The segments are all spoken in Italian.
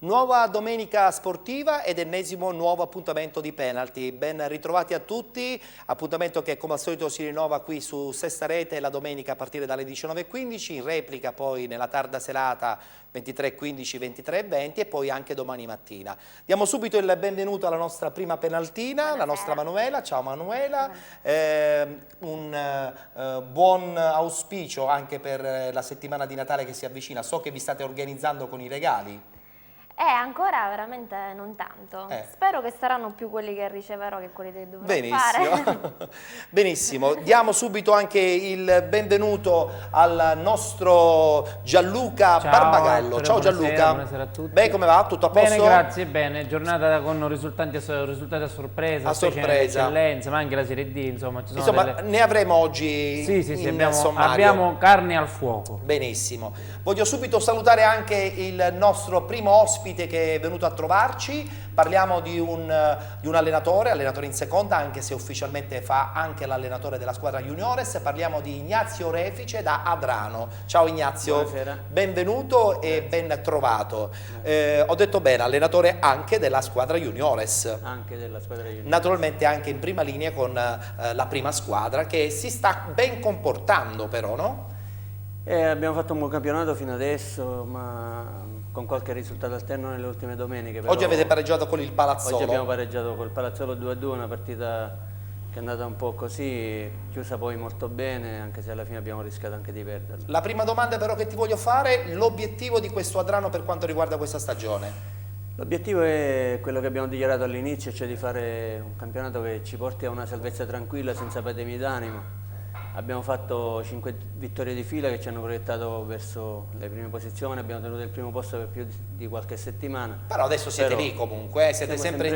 Nuova domenica sportiva ed ennesimo nuovo appuntamento di penalty. Ben ritrovati a tutti, appuntamento che come al solito si rinnova qui su Sesta Rete la domenica a partire dalle 19:15, in replica poi nella tarda serata 23:15, 23:20 e poi anche domani mattina. Diamo subito il benvenuto alla nostra prima penaltina, Buonasera. la nostra Manuela. Ciao Manuela, un buon auspicio anche per la settimana di Natale che si avvicina. So che vi state organizzando con i regali. Ancora veramente non tanto. Spero che saranno più quelli che riceverò che quelli che dovrò fare. Benissimo. Diamo subito anche il benvenuto al nostro Gianluca Barbagallo. Ciao Gianluca. Buonasera a tutti. Beh, come va? Tutto a posto? Bene, grazie, bene. Giornata con risultati a sorpresa, a sorpresa. Eccellenza, ma anche la Serie D, insomma. Ci sono insomma, ne avremo oggi abbiamo carne al fuoco. Benissimo. Voglio subito salutare anche il nostro primo ospite che è venuto a trovarci. Parliamo di un allenatore in seconda, anche se ufficialmente fa anche l'allenatore della squadra juniores. Parliamo di Ignazio Refice da Adrano. Ciao Ignazio. Buonasera. Benvenuto e ben trovato. Ho detto bene, allenatore anche della squadra juniores. Anche della squadra juniores. Naturalmente anche in prima linea con la prima squadra che si sta ben comportando però, no? Abbiamo fatto un buon campionato fino adesso, ma con qualche risultato alterno nelle ultime domeniche. Però oggi avete pareggiato con il Palazzolo. Oggi abbiamo pareggiato col Palazzolo 2-2, una partita che è andata un po' così, chiusa poi molto bene, anche se alla fine abbiamo rischiato anche di perderla. La prima domanda però che ti voglio fare, l'obiettivo di questo Adrano per quanto riguarda questa stagione? L'obiettivo è quello che abbiamo dichiarato all'inizio, cioè di fare un campionato che ci porti a una salvezza tranquilla, senza patemi d'animo. Abbiamo fatto 5 vittorie di fila che ci hanno proiettato verso le prime posizioni, abbiamo tenuto il primo posto per più di qualche settimana. Però adesso siete lì comunque, siete sempre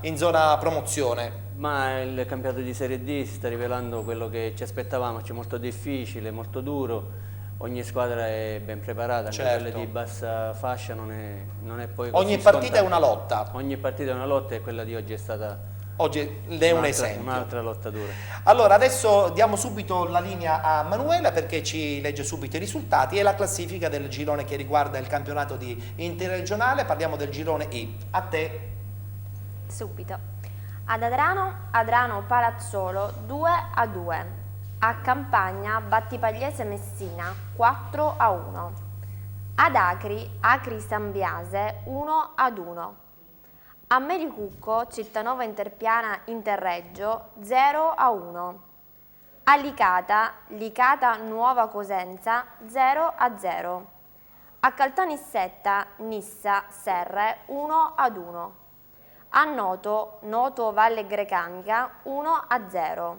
in zona promozione. Ma il campionato di Serie D si sta rivelando quello che ci aspettavamo, cioè molto difficile, molto duro. Ogni squadra è ben preparata, anche quelle di bassa fascia non è poi così ogni partita scontata. È una lotta. Ogni partita è una lotta e quella di oggi è stata... Oggi è un esempio. Un'altra lotta dura. Allora, adesso diamo subito la linea a Manuela perché ci legge subito i risultati e la classifica del girone che riguarda il campionato di interregionale. Parliamo del girone I. A te. Subito. Ad Adrano Palazzolo 2-2. A Campagna Battipagliese Messina 4-1. Ad Acri Sambiase 1-1. A Melicucco, Cittanova Interpiana Interreggio 0-1. A Licata Nuova Cosenza 0-0. A Caltanissetta Nissa Serre 1-1. A Noto Valle Grecanica 1-0.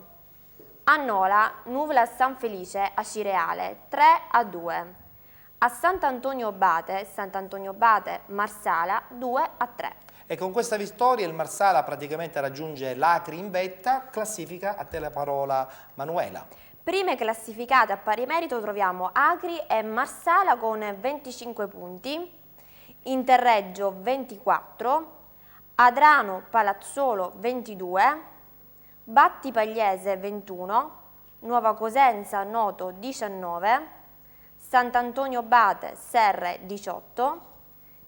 A Nola Nuvla San Felice a Cireale 3-2. A Sant'Antonio Bate Marsala 2-3. E con questa vittoria il Marsala praticamente raggiunge l'Acri in vetta. Classifica, a te la parola Manuela. Prime classificate a pari merito troviamo Acri e Marsala con 25 punti, Interreggio 24, Adrano Palazzolo 22, Battipagliese 21, Nuova Cosenza Noto 19, Sant'Antonio Bate Serre 18,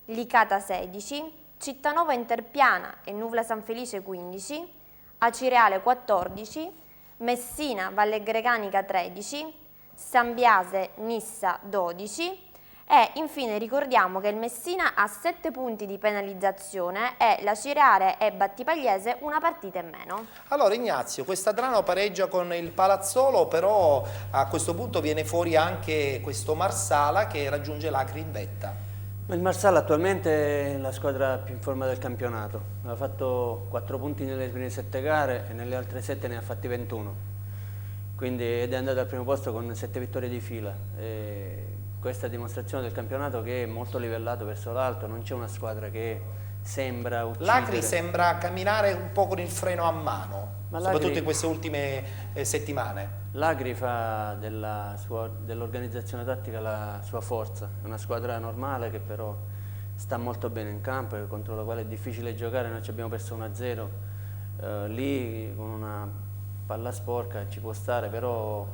Licata 16, Cittanova Interpiana e Nuvla San Felice 15, Acireale 14, Messina Valle Grecanica 13, Sambiase Nissa 12 e infine ricordiamo che il Messina ha 7 punti di penalizzazione e l'Acireale e Battipagliese una partita in meno. Allora Ignazio, quest'Adrano pareggia con il Palazzolo, però a questo punto viene fuori anche questo Marsala che raggiunge l'Acri in vetta. Il Marsala attualmente è la squadra più in forma del campionato, ha fatto 4 punti nelle prime 7 gare e nelle altre 7 ne ha fatti 21, ed è andata al primo posto con 7 vittorie di fila. Questa è dimostrazione del campionato che è molto livellato verso l'alto, non c'è una squadra che sembra uccidere. L'Acri sembra camminare un po' con il freno a mano, soprattutto in queste ultime settimane. L'Acri fa dell'organizzazione tattica la sua forza, è una squadra normale che però sta molto bene in campo e contro la quale è difficile giocare. Noi ci abbiamo perso 1-0, lì con una palla sporca ci può stare, però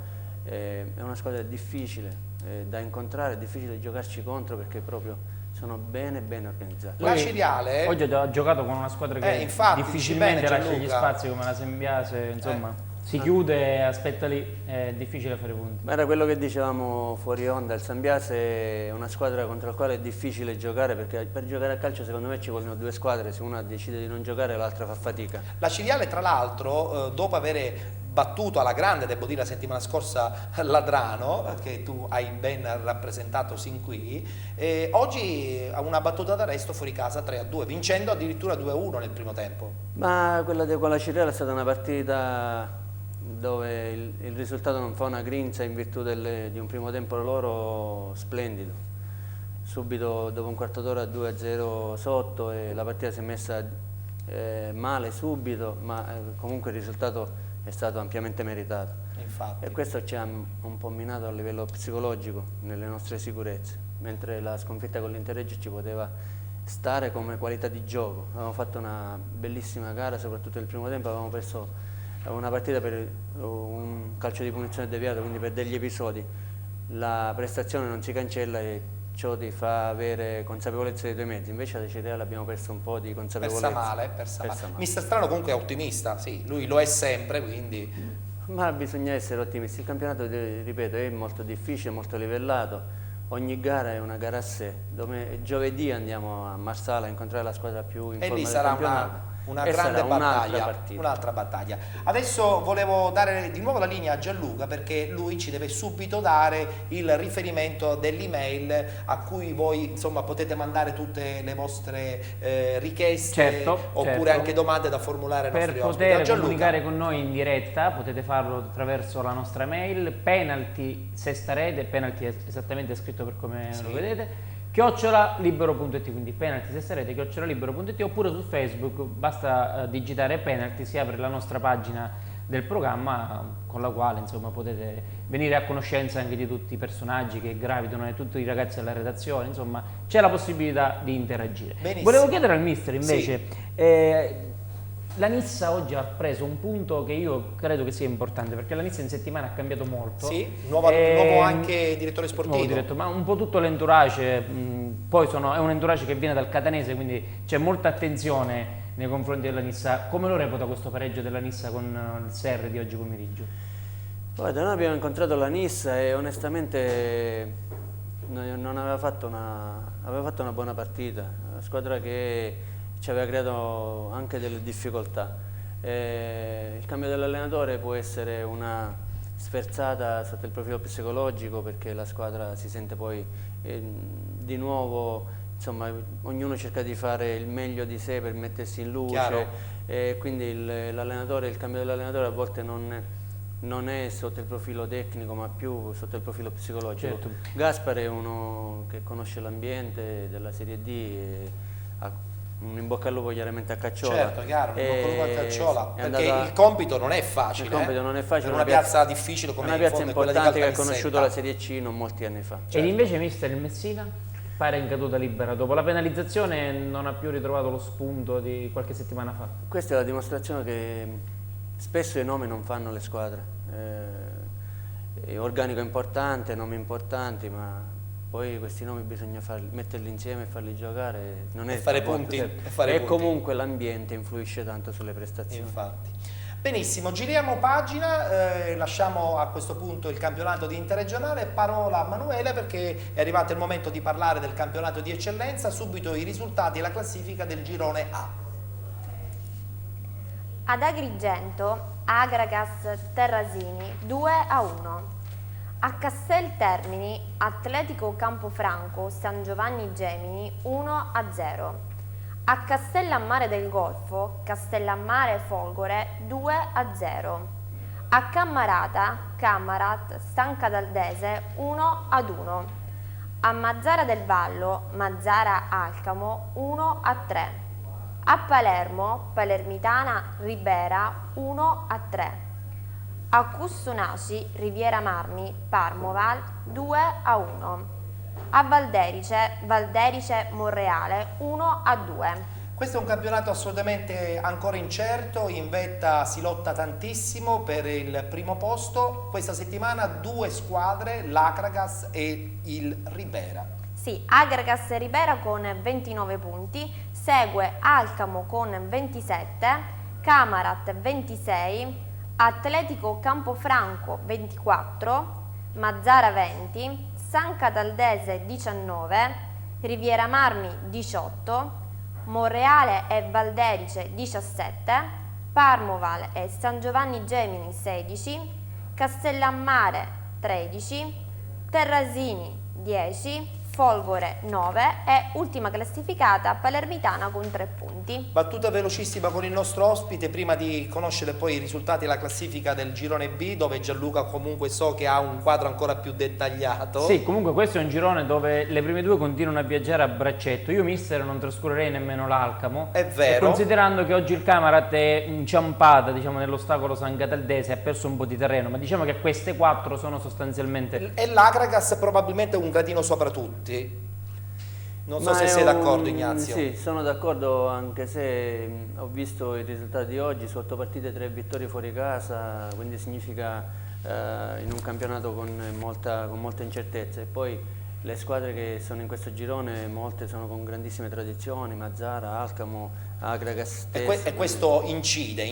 è una squadra difficile da incontrare, è difficile giocarci contro perché proprio sono bene organizzati. La Ciriale Oggi ha giocato con una squadra che infatti, difficilmente dici bene, lascia gli Gianluca. spazi come la Sembiase, insomma, si chiude e aspetta lì, è difficile fare punti. Ma era quello che dicevamo fuori onda, il Sambiase è una squadra contro la quale è difficile giocare, perché per giocare a calcio secondo me ci vogliono due squadre, se una decide di non giocare l'altra fa fatica. La Ciriale, tra l'altro, dopo avere battuto alla grande, devo dire, la settimana scorsa Ladrano, che tu hai ben rappresentato sin qui, oggi ha una battuta d'arresto fuori casa 3-2, vincendo addirittura 2-1 nel primo tempo. Ma quella con la Ciriale è stata una partita dove il risultato non fa una grinza in virtù di un primo tempo loro splendido. Subito dopo un quarto d'ora 2-0 sotto e la partita si è messa male subito, ma comunque il risultato è stato ampiamente meritato. Infatti. E questo ci ha un po' minato a livello psicologico nelle nostre sicurezze, mentre la sconfitta con l'Interreggio ci poteva stare come qualità di gioco. Avevamo fatto una bellissima gara, soprattutto nel primo tempo avevamo perso una partita per un calcio di punizione deviato, quindi per degli episodi. La prestazione non si cancella e ciò ti fa avere consapevolezza dei tuoi mezzi, invece alla Ciriale abbiamo perso un po' di consapevolezza. Persa male. Mister Strano comunque è ottimista, sì, lui lo è sempre, quindi... Ma bisogna essere ottimisti, il campionato, ripeto, è molto difficile, molto livellato, ogni gara è una gara a sé. Giovedì andiamo a Marsala a incontrare la squadra più in E forma lì del sarà campionato. una E grande sarà battaglia, partita. un'altra battaglia. Adesso volevo dare di nuovo la linea a Gianluca, perché lui ci deve subito dare il riferimento dell'email a cui voi insomma potete mandare tutte le vostre richieste, Certo, oppure certo. anche domande da formulare ai Per nostri ospiti. poter Gianluca. comunicare con noi in diretta potete farlo attraverso la nostra mail penalty sestarete, penalty è esattamente scritto per come lo vedete, @libero.it, quindi penalty sestarete @libero.it, oppure su Facebook basta digitare penalty, si apre la nostra pagina del programma con la quale insomma potete venire a conoscenza anche di tutti i personaggi che gravitano e tutti i ragazzi della redazione, insomma c'è la possibilità di interagire. Benissimo. Volevo chiedere al mister invece, Sì. la Nissa oggi ha preso un punto che io credo che sia importante, perché la Nissa in settimana ha cambiato molto. Sì, nuovo anche direttore sportivo. Nuovo direttore, ma un po' tutto l'entourage, poi è un entourage che viene dal catanese, quindi c'è molta attenzione nei confronti della Nissa. Come lo reputa questo pareggio della Nissa con il Serre di oggi pomeriggio? Guarda, noi abbiamo incontrato la Nissa e onestamente non aveva fatto una buona partita, una squadra che ci aveva creato anche delle difficoltà. Il cambio dell'allenatore può essere una sferzata sotto il profilo psicologico, perché la squadra si sente poi di nuovo, insomma, ognuno cerca di fare il meglio di sé per mettersi in luce, quindi il cambio dell'allenatore a volte non è sotto il profilo tecnico ma più sotto il profilo psicologico. Certo. Gaspar è uno che conosce l'ambiente della Serie D e ha un in bocca al lupo chiaramente a Cacciola. Certo, chiaro, un in bocca al lupo a Cacciola, perché il compito non è facile. Il compito non è facile. Per una piazza difficile come una in piazza fondo è quella di importante che ha Caltanissetta. conosciuto la Serie C non molti anni fa. Ed invece mister il Messina pare in caduta libera, dopo la penalizzazione non ha più ritrovato lo spunto di qualche settimana fa. Questa è la dimostrazione che spesso i nomi non fanno le squadre. Organico importante, nomi importanti, ma poi questi nomi bisogna metterli insieme e farli giocare, non è fare punti, e comunque l'ambiente influisce tanto sulle prestazioni. Infatti. Benissimo, giriamo pagina, lasciamo a questo punto il campionato di interregionale, parola a Manuela perché è arrivato il momento di parlare del campionato di eccellenza, subito i risultati e la classifica del girone A. Ad Agrigento, Agragas Terrasini 2-1. A Castel Termini, Atletico Campofranco San Giovanni Gemini 1-0. A Castellammare del Golfo, Castellammare Folgore 2-0. A Cammarata, Cammarat Stanca Daldese 1-1. A Mazzara del Vallo, Mazzara Alcamo 1-3. A Palermo, Palermitana Ribera 1-3. A Cussunaci, Riviera Marmi, Parmoval 2-1. A Valderice, Valderice Monreale 1-2. Questo è un campionato assolutamente ancora incerto, in vetta si lotta tantissimo per il primo posto. Questa settimana due squadre, l'Akragas e il Ribera. Sì, Agragas Ribera con 29 punti, segue Alcamo con 27, Camarat 26, Atletico Campofranco 24, Mazzara 20, San Cataldese 19, Riviera Marmi 18, Monreale e Valderice 17, Parmoval e San Giovanni Gemini 16, Castellammare 13, Terrasini 10, Folgore 9 e ultima classificata Palermitana con 3 punti. Battuta velocissima con il nostro ospite prima di conoscere poi i risultati della classifica del girone B, dove Gianluca comunque so che ha un quadro ancora più dettagliato. Sì, comunque questo è un girone dove le prime due continuano a viaggiare a braccetto. Io mister non trascurerei nemmeno l'Alcamo. È vero. E considerando che oggi il Camarat è inciampata, diciamo, nell'ostacolo San Cataldese, ha perso un po' di terreno, ma diciamo che queste 4 sono sostanzialmente... E l'Agragas probabilmente un gradino sopra tutti. Non so se sei d'accordo, Ignazio. Sì, sono d'accordo, anche se ho visto i risultati di oggi, 8 partite, 3 vittorie fuori casa, quindi significa in un campionato con molta incertezza. E poi le squadre che sono in questo girone, molte sono con grandissime tradizioni, Mazzara, Alcamo, Agragas stesso. E questo incide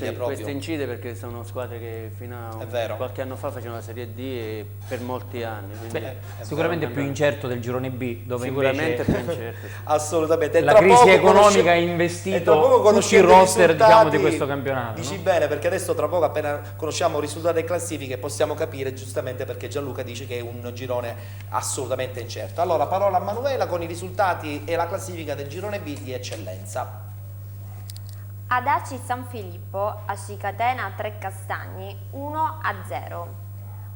proprio. Questo incide perché sono squadre che fino a qualche anno fa facevano la Serie D e per molti anni. Beh, sicuramente più incerto del girone B, dove sicuramente invece più incerto. Assolutamente. la crisi economica ha investito tutti i roster, diciamo, di questo campionato. Dici no? bene, perché adesso tra poco, appena conosciamo i risultati delle classifiche, possiamo capire giustamente perché Gianluca dice che è un girone assolutamente incerto. Allora, parola a Manuela con i risultati e la classifica del girone B di eccellenza. Ad Aci San Filippo, a Cicatena Trecastagni 1-0.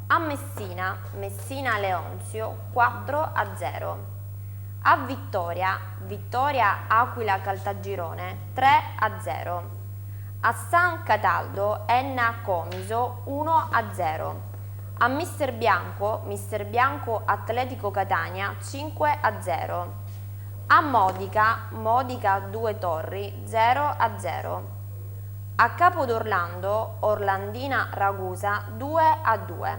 A Messina, Messina Leonzio 4-0. A Vittoria, Vittoria Aquila Caltagirone 3-0. A San Cataldo, Enna Comiso 1-0. A Mister Bianco Atletico Catania 5-0. A Modica, Modica 2 Torri 0-0. A Capodorlando, Orlandina Ragusa 2-2.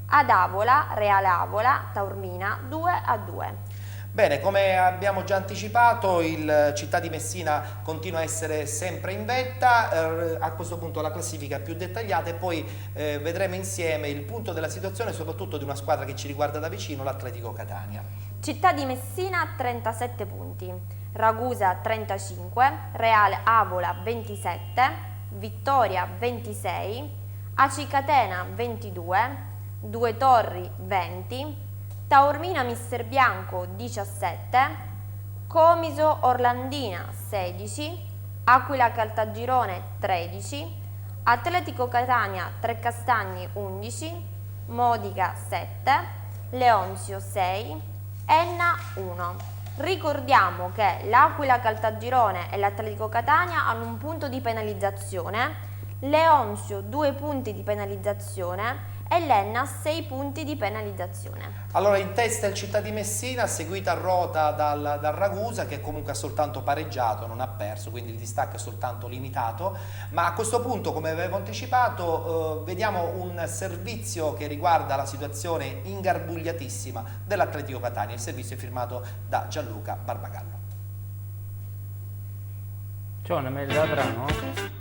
Ad Avola, Real Avola, Taormina 2-2. Bene, come abbiamo già anticipato, il Città di Messina continua a essere sempre in vetta, a questo punto la classifica più dettagliata e poi vedremo insieme il punto della situazione, soprattutto di una squadra che ci riguarda da vicino, l'Atletico Catania. Città di Messina 37 punti, Ragusa 35, Real Avola 27, Vittoria 26, Acicatena 22, Due Torri 20, Taormina Mister Bianco 17, Comiso Orlandina 16, Aquila Caltagirone 13, Atletico Catania Trecastagni 11, Modica 7, Leonzio 6, Enna 1. Ricordiamo che l'Aquila Caltagirone e l'Atletico Catania hanno un punto di penalizzazione, Leonzio 2 punti di penalizzazione e l'Enna 6 punti di penalizzazione. Allora in testa il Città di Messina, seguita a rota dal Ragusa, che comunque ha soltanto pareggiato, non ha perso, quindi il distacco è soltanto limitato, ma a questo punto, come avevo anticipato, vediamo un servizio che riguarda la situazione ingarbugliatissima dell'Atletico Catania. Il servizio è firmato da Gianluca Barbagallo. C'è una mail da Adrano?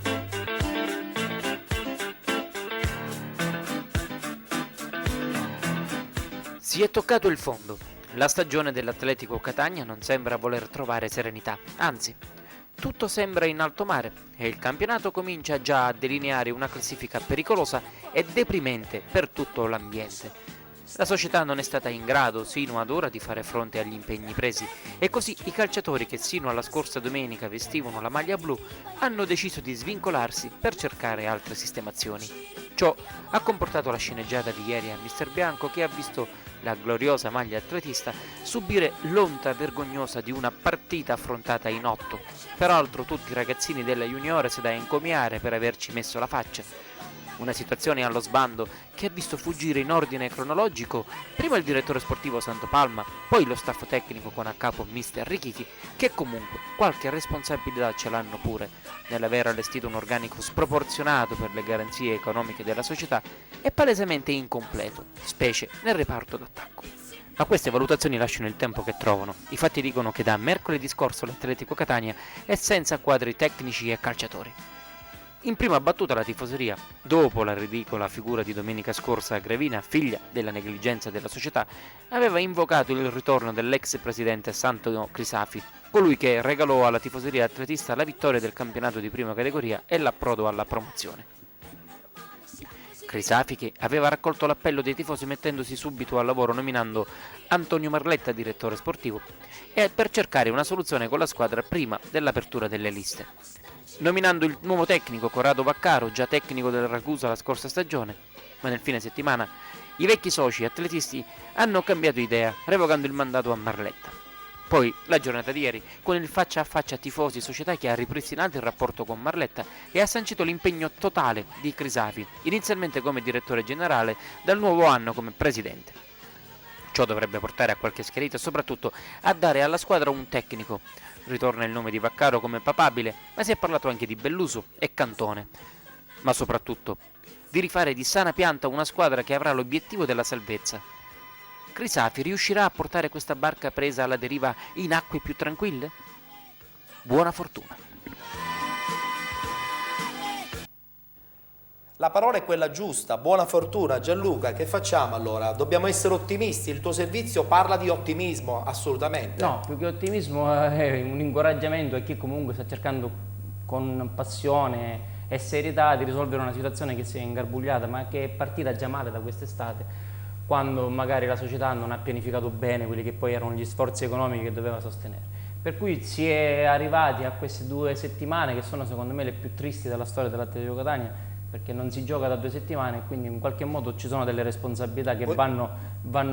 Si è toccato il fondo. La stagione dell'Atletico Catania non sembra voler trovare serenità, anzi, tutto sembra in alto mare e il campionato comincia già a delineare una classifica pericolosa e deprimente per tutto l'ambiente. La società non è stata in grado sino ad ora di fare fronte agli impegni presi e così i calciatori che sino alla scorsa domenica vestivano la maglia blu hanno deciso di svincolarsi per cercare altre sistemazioni. Ciò ha comportato la sceneggiata di ieri a Mister Bianco, che ha visto la gloriosa maglia atletista subire l'onta vergognosa di una partita affrontata in 8. Peraltro tutti i ragazzini della Juniores da encomiare per averci messo la faccia. Una situazione allo sbando che ha visto fuggire in ordine cronologico prima il direttore sportivo Santopalma, poi lo staff tecnico con a capo Mister Richichi, che comunque qualche responsabilità ce l'hanno pure nell'aver allestito un organico sproporzionato per le garanzie economiche della società e palesemente incompleto, specie nel reparto d'attacco. Ma queste valutazioni lasciano il tempo che trovano. I fatti dicono che da mercoledì scorso l'Atletico Catania è senza quadri tecnici e calciatori. In prima battuta la tifoseria, dopo la ridicola figura di domenica scorsa a Grevina, figlia della negligenza della società, aveva invocato il ritorno dell'ex presidente Santo Crisafi, colui che regalò alla tifoseria atletista la vittoria del campionato di prima categoria e l'approdo alla promozione. Crisafi, che aveva raccolto l'appello dei tifosi mettendosi subito al lavoro nominando Antonio Marletta direttore sportivo e per cercare una soluzione con la squadra prima dell'apertura delle liste. Nominando il nuovo tecnico Corrado Vaccaro, già tecnico del Ragusa la scorsa stagione, ma nel fine settimana i vecchi soci atletisti hanno cambiato idea, revocando il mandato a Marletta. Poi la giornata di ieri, con il faccia a faccia tifosi società che ha ripristinato il rapporto con Marletta e ha sancito l'impegno totale di Crisafi, inizialmente come direttore generale, dal nuovo anno come presidente. Ciò dovrebbe portare a qualche schiarita e soprattutto a dare alla squadra un tecnico. Ritorna il nome di Vaccaro come papabile, ma si è parlato anche di Belluso e Cantone. Ma soprattutto di rifare di sana pianta una squadra che avrà l'obiettivo della salvezza. Crisafi riuscirà a portare questa barca presa alla deriva in acque più tranquille? Buona fortuna. La parola è quella giusta, buona fortuna. Gianluca, che facciamo allora? Dobbiamo essere ottimisti, il tuo servizio parla di ottimismo, assolutamente. No, più che ottimismo è un incoraggiamento a chi comunque sta cercando con passione e serietà di risolvere una situazione che si è ingarbugliata, ma che è partita già male da quest'estate, quando magari la società non ha pianificato bene quelli che poi erano gli sforzi economici che doveva sostenere. Per cui si è arrivati a queste 2 settimane che sono secondo me le più tristi della storia dell'Atletico Catania, perché non si gioca da 2 settimane e quindi in qualche modo ci sono delle responsabilità che vanno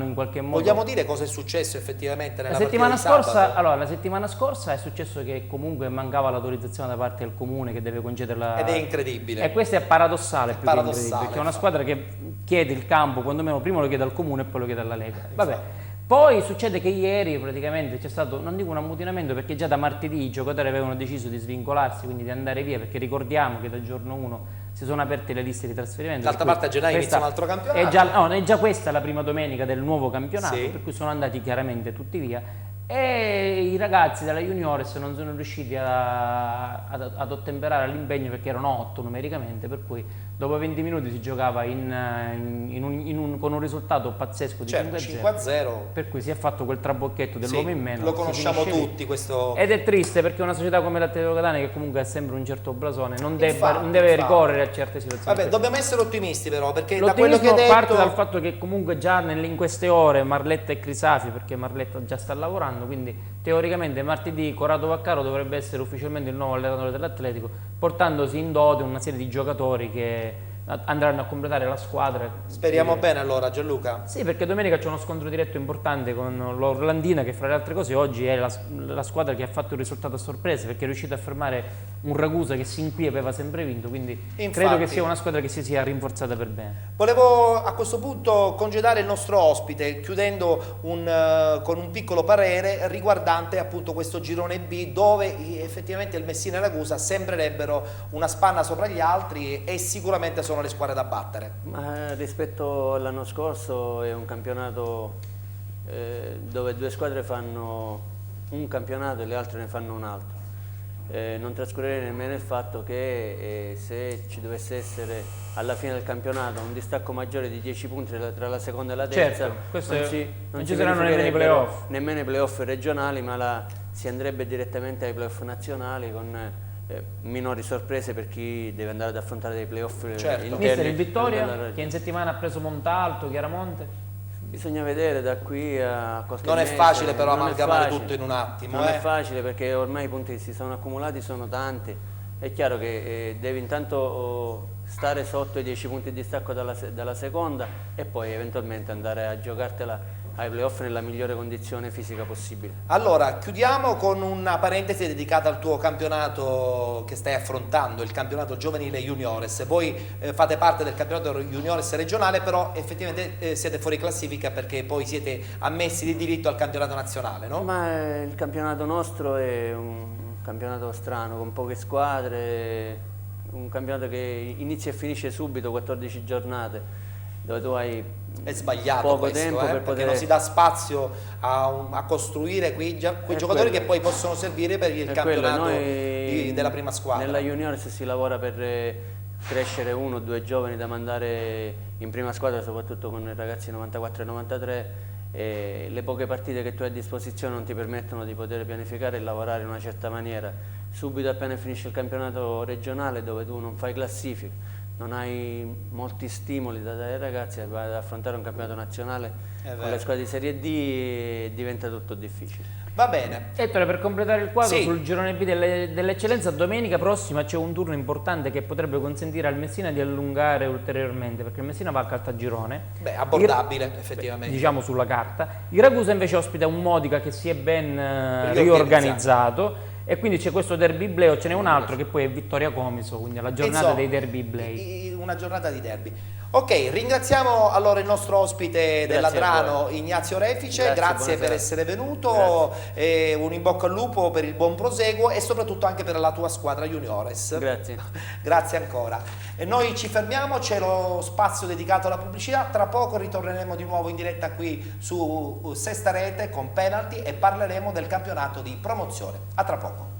in qualche modo... Vogliamo dire cosa è successo effettivamente nella settimana partita di scorsa, sabato? allora, la settimana scorsa è successo che comunque mancava l'autorizzazione da parte del comune che deve concederla. Ed è incredibile. E questo è paradossale, più che paradossale, incredibile, perché è una infatti. squadra che chiede il campo, quando meno prima lo chiede al comune e poi lo chiede alla Lega. Vabbè. Poi succede che ieri praticamente c'è stato, non dico un ammutinamento, perché già da martedì i giocatori avevano deciso di svincolarsi, quindi di andare via, perché ricordiamo che dal giorno 1 si sono aperte le liste di trasferimento. D'altra parte a gennaio inizia un altro campionato. È già questa la prima domenica del nuovo campionato, Sì. per cui sono andati chiaramente tutti via e i ragazzi della Juniores non sono riusciti ad ottemperare all'impegno perché erano 8 numericamente, per cui dopo 20 minuti si giocava con un risultato pazzesco di Certo, 5-0, 5-0. per cui si è fatto quel trabocchetto dell'uomo in meno. Lo si conosciamo finisce lì. tutti questo. Ed è triste perché una società come l'Atletico Catania, che comunque ha sempre un certo blasone, non deve Infatti. ricorrere a certe situazioni. Vabbè, dobbiamo essere ottimisti però, perché da quello che L'ottimismo hai detto... parte dal fatto che comunque già in queste ore Marletta e Crisafi, perché Marletta già sta lavorando, quindi teoricamente martedì Corrado Vaccaro dovrebbe essere ufficialmente il nuovo allenatore dell'Atletico, portandosi in dote una serie di giocatori che andranno a completare la squadra. Speriamo bene allora, Gianluca. Sì, perché domenica c'è uno scontro diretto importante con l'Orlandina, che fra le altre cose oggi è la squadra che ha fatto il risultato a sorpresa, perché è riuscita a fermare un Ragusa che sin qui aveva sempre vinto, quindi Infatti. credo che sia una squadra che si sia rinforzata per bene. Volevo a questo punto congedare il nostro ospite, chiudendo con un piccolo parere riguardante appunto questo girone B, dove effettivamente il Messina e Ragusa sembrerebbero una spanna sopra gli altri e sicuramente sono le squadre da battere. Ma rispetto all'anno scorso è un campionato dove 2 squadre fanno un campionato e le altre ne fanno un altro. Non trascurerei nemmeno il fatto che se ci dovesse essere alla fine del campionato un distacco maggiore di 10 punti tra la seconda e la terza, Certo, questo non ci saranno nemmeno i playoff. nemmeno i playoff regionali, ma si andrebbe direttamente ai playoff nazionali con minori sorprese per chi deve andare ad affrontare dei playoff Certo. interni. Mister il a livello Vittoria, regionale. che in settimana ha preso Montalto, Chiaramonte. Bisogna vedere da qui a qualche Non è mese. facile però Non è amalgamare facile. tutto in un attimo. Non è facile perché ormai i punti che si sono accumulati sono tanti. È chiaro che devi intanto stare sotto i 10 punti di distacco dalla seconda e poi eventualmente andare a giocartela ai playoff nella migliore condizione fisica possibile. Allora, chiudiamo con una parentesi dedicata al tuo campionato che stai affrontando, il campionato giovanile Juniores. Voi fate parte del campionato Juniores regionale, però effettivamente siete fuori classifica perché poi siete ammessi di diritto al campionato nazionale, no? Ma il campionato nostro è un campionato strano, con poche squadre, un campionato che inizia e finisce subito, 14 giornate, dove tu hai È sbagliato poco questo, tempo per perché poter... non si dà spazio a costruire quei giocatori che poi possono servire per il campionato della prima squadra. Nella Juniors si lavora per crescere 1 o 2 giovani da mandare in prima squadra, soprattutto con i ragazzi 94 e 93, e le poche partite che tu hai a disposizione non ti permettono di poter pianificare e lavorare in una certa maniera. Subito appena finisce il campionato regionale, dove tu non fai classifica, non hai molti stimoli da dare ai ragazzi, vai ad affrontare un campionato nazionale con le squadre di Serie D e diventa tutto difficile. Va bene. Ettore, per completare il quadro, Sì. sul girone B dell'eccellenza, domenica prossima c'è un turno importante che potrebbe consentire al Messina di allungare ulteriormente, perché il Messina va a Caltagirone. Beh, abbordabile effettivamente. Diciamo sulla carta. Il Ragusa invece ospita un Modica che si è ben riorganizzato, e quindi c'è questo derby ibleo, ce n'è un altro che poi è Vittoria Comiso, quindi la giornata Insomma, dei derby iblei. una giornata di derby. Ok, ringraziamo allora il nostro ospite dell'Adrano, Ignazio Refice, grazie per essere venuto, e un in bocca al lupo per il buon proseguo e soprattutto anche per la tua squadra juniores. Grazie. Grazie ancora. E noi ci fermiamo, c'è lo spazio dedicato alla pubblicità, tra poco ritorneremo di nuovo in diretta qui su Sesta Rete con Penalty e parleremo del campionato di promozione. A tra poco.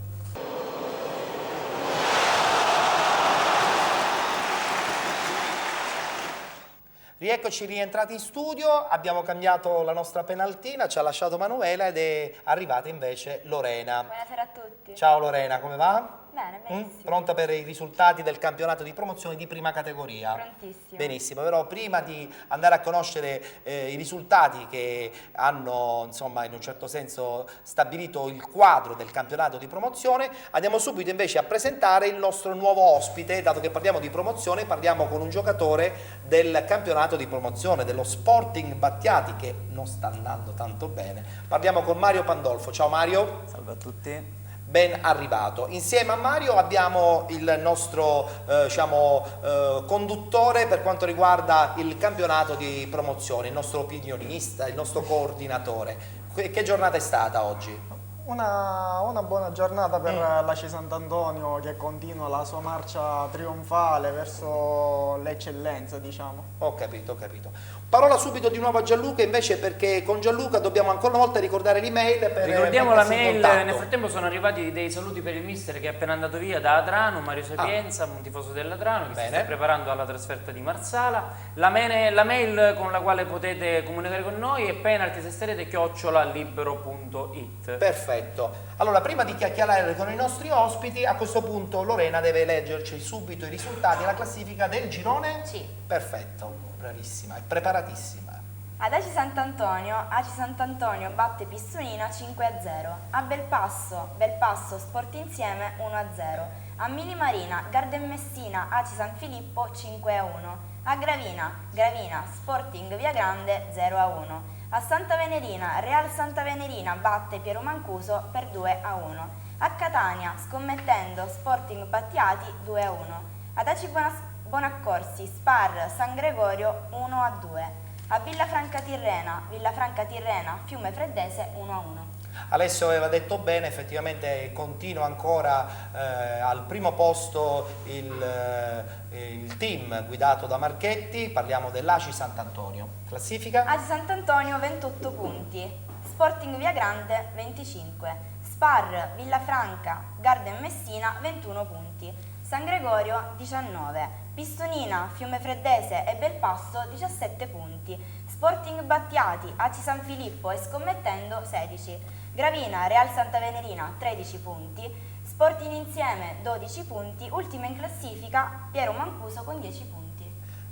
Rieccoci rientrati in studio, abbiamo cambiato la nostra penaltina, ci ha lasciato Manuela ed è arrivata invece Lorena. Buonasera a tutti. Ciao Lorena, come va? Bene, benissimo. Pronta per i risultati del campionato di promozione di prima categoria? Prontissimo. Benissimo, però prima di andare a conoscere i risultati che hanno insomma in un certo senso stabilito il quadro del campionato di promozione, andiamo subito invece a presentare il nostro nuovo ospite. Dato che parliamo di promozione, parliamo con un giocatore del campionato di promozione, dello Sporting Battiati, che non sta andando tanto bene. Parliamo con Mario Pandolfo. Ciao Mario. Salve a tutti. Ben arrivato. Insieme a Mario abbiamo il nostro conduttore per quanto riguarda il campionato di promozione, il nostro opinionista, il nostro coordinatore. Che giornata è stata oggi? Una buona giornata per l'ACI Sant'Antonio, che continua la sua marcia trionfale verso l'eccellenza, diciamo. Ho capito, ho capito. Parola subito di nuovo a Gianluca invece, perché con Gianluca dobbiamo ancora una volta ricordare l'email per ricordiamo la mettersi in mail. contatto. Nel frattempo sono arrivati dei saluti per il mister che è appena andato via da Adrano, Mario Sapienza, un tifoso dell'Adrano che si sta preparando alla trasferta di Marsala. La mail con la quale potete comunicare con noi è penaltysesterete@libero.it. Perfetto. Allora, prima di chiacchierare con i nostri ospiti, a questo punto Lorena deve leggerci subito i risultati e la classifica del girone. Sì. Perfetto, bravissima, è preparatissima. Ad Aci Sant'Antonio batte Pistolina 5-0. A Belpasso Sport Insieme 1-0. A Mini Marina Garden Messina Aci San Filippo 5-1. A Gravina Sporting Via Grande 0-1. A Santa Venerina Real Santa Venerina batte Piero Mancuso per 2-1. A Catania Scommettendo Sporting Battiati 2-1. Ad Aci Bonaccorsi Spar San Gregorio 1-2. A Villafranca Tirrena Fiume Freddese 1-1. Alessio aveva detto bene, effettivamente continua ancora al primo posto il team guidato da Marchetti. Parliamo dell'Aci Sant'Antonio. Classifica? Aci Sant'Antonio 28 punti, Sporting Via Grande 25, Spar Villafranca Garden Messina 21 punti, San Gregorio 19, Pistonina, Fiume Freddese e Belpasso 17 punti, Sporting Battiati, Aci San Filippo e Scommettendo 16, Gravina, Real Santa Venerina 13 punti, Sporting Insieme 12 punti, ultima in classifica Piero Mancuso con 10 punti.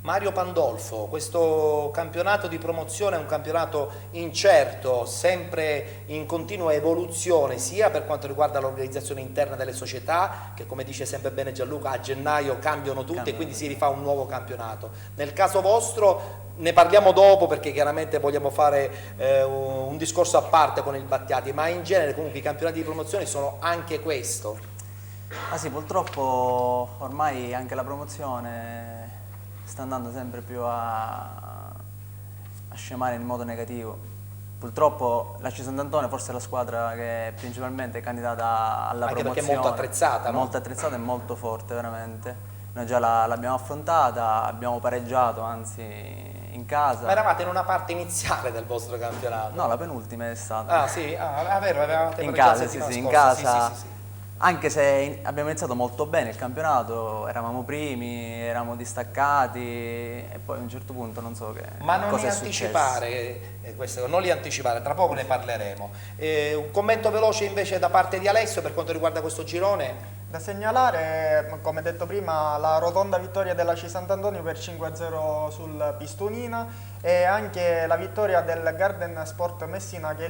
Mario Pandolfo, questo campionato di promozione è un campionato incerto, sempre in continua evoluzione, sia per quanto riguarda l'organizzazione interna delle società, che come dice sempre bene Gianluca, a gennaio cambiano tutte e quindi si rifà un nuovo campionato. Nel caso vostro ne parliamo dopo, perché chiaramente vogliamo fare un discorso a parte con il Battiati, ma in genere comunque i campionati di promozione sono anche questo. Ah sì, purtroppo ormai anche la promozione sta andando sempre più a scemare in modo negativo. Purtroppo l'Aci Sant'Antonio forse è la squadra che principalmente è candidata alla Anche promozione. perché è molto attrezzata, no? Molto attrezzata e molto forte, veramente. Noi già l'abbiamo affrontata, abbiamo pareggiato, anzi in casa. Ma eravate in una parte iniziale del vostro campionato? No, la penultima è stata. Ah sì? Ah, vero, avevate In pareggiato casa, la sì, settimana sì, in scorsa. casa. Sì, sì, sì, sì. Anche se abbiamo iniziato molto bene il campionato, eravamo primi, eravamo distaccati e poi a un certo punto non so che Ma non cosa li è successo. anticipare, questo, non li anticipare, tra poco ne parleremo. Un commento veloce invece da parte di Alessio per quanto riguarda questo girone. Da segnalare, come detto prima, la rotonda vittoria dell'ACI Sant'Antonio per 5-0 sul Pistonina e anche la vittoria del Garden Sport Messina che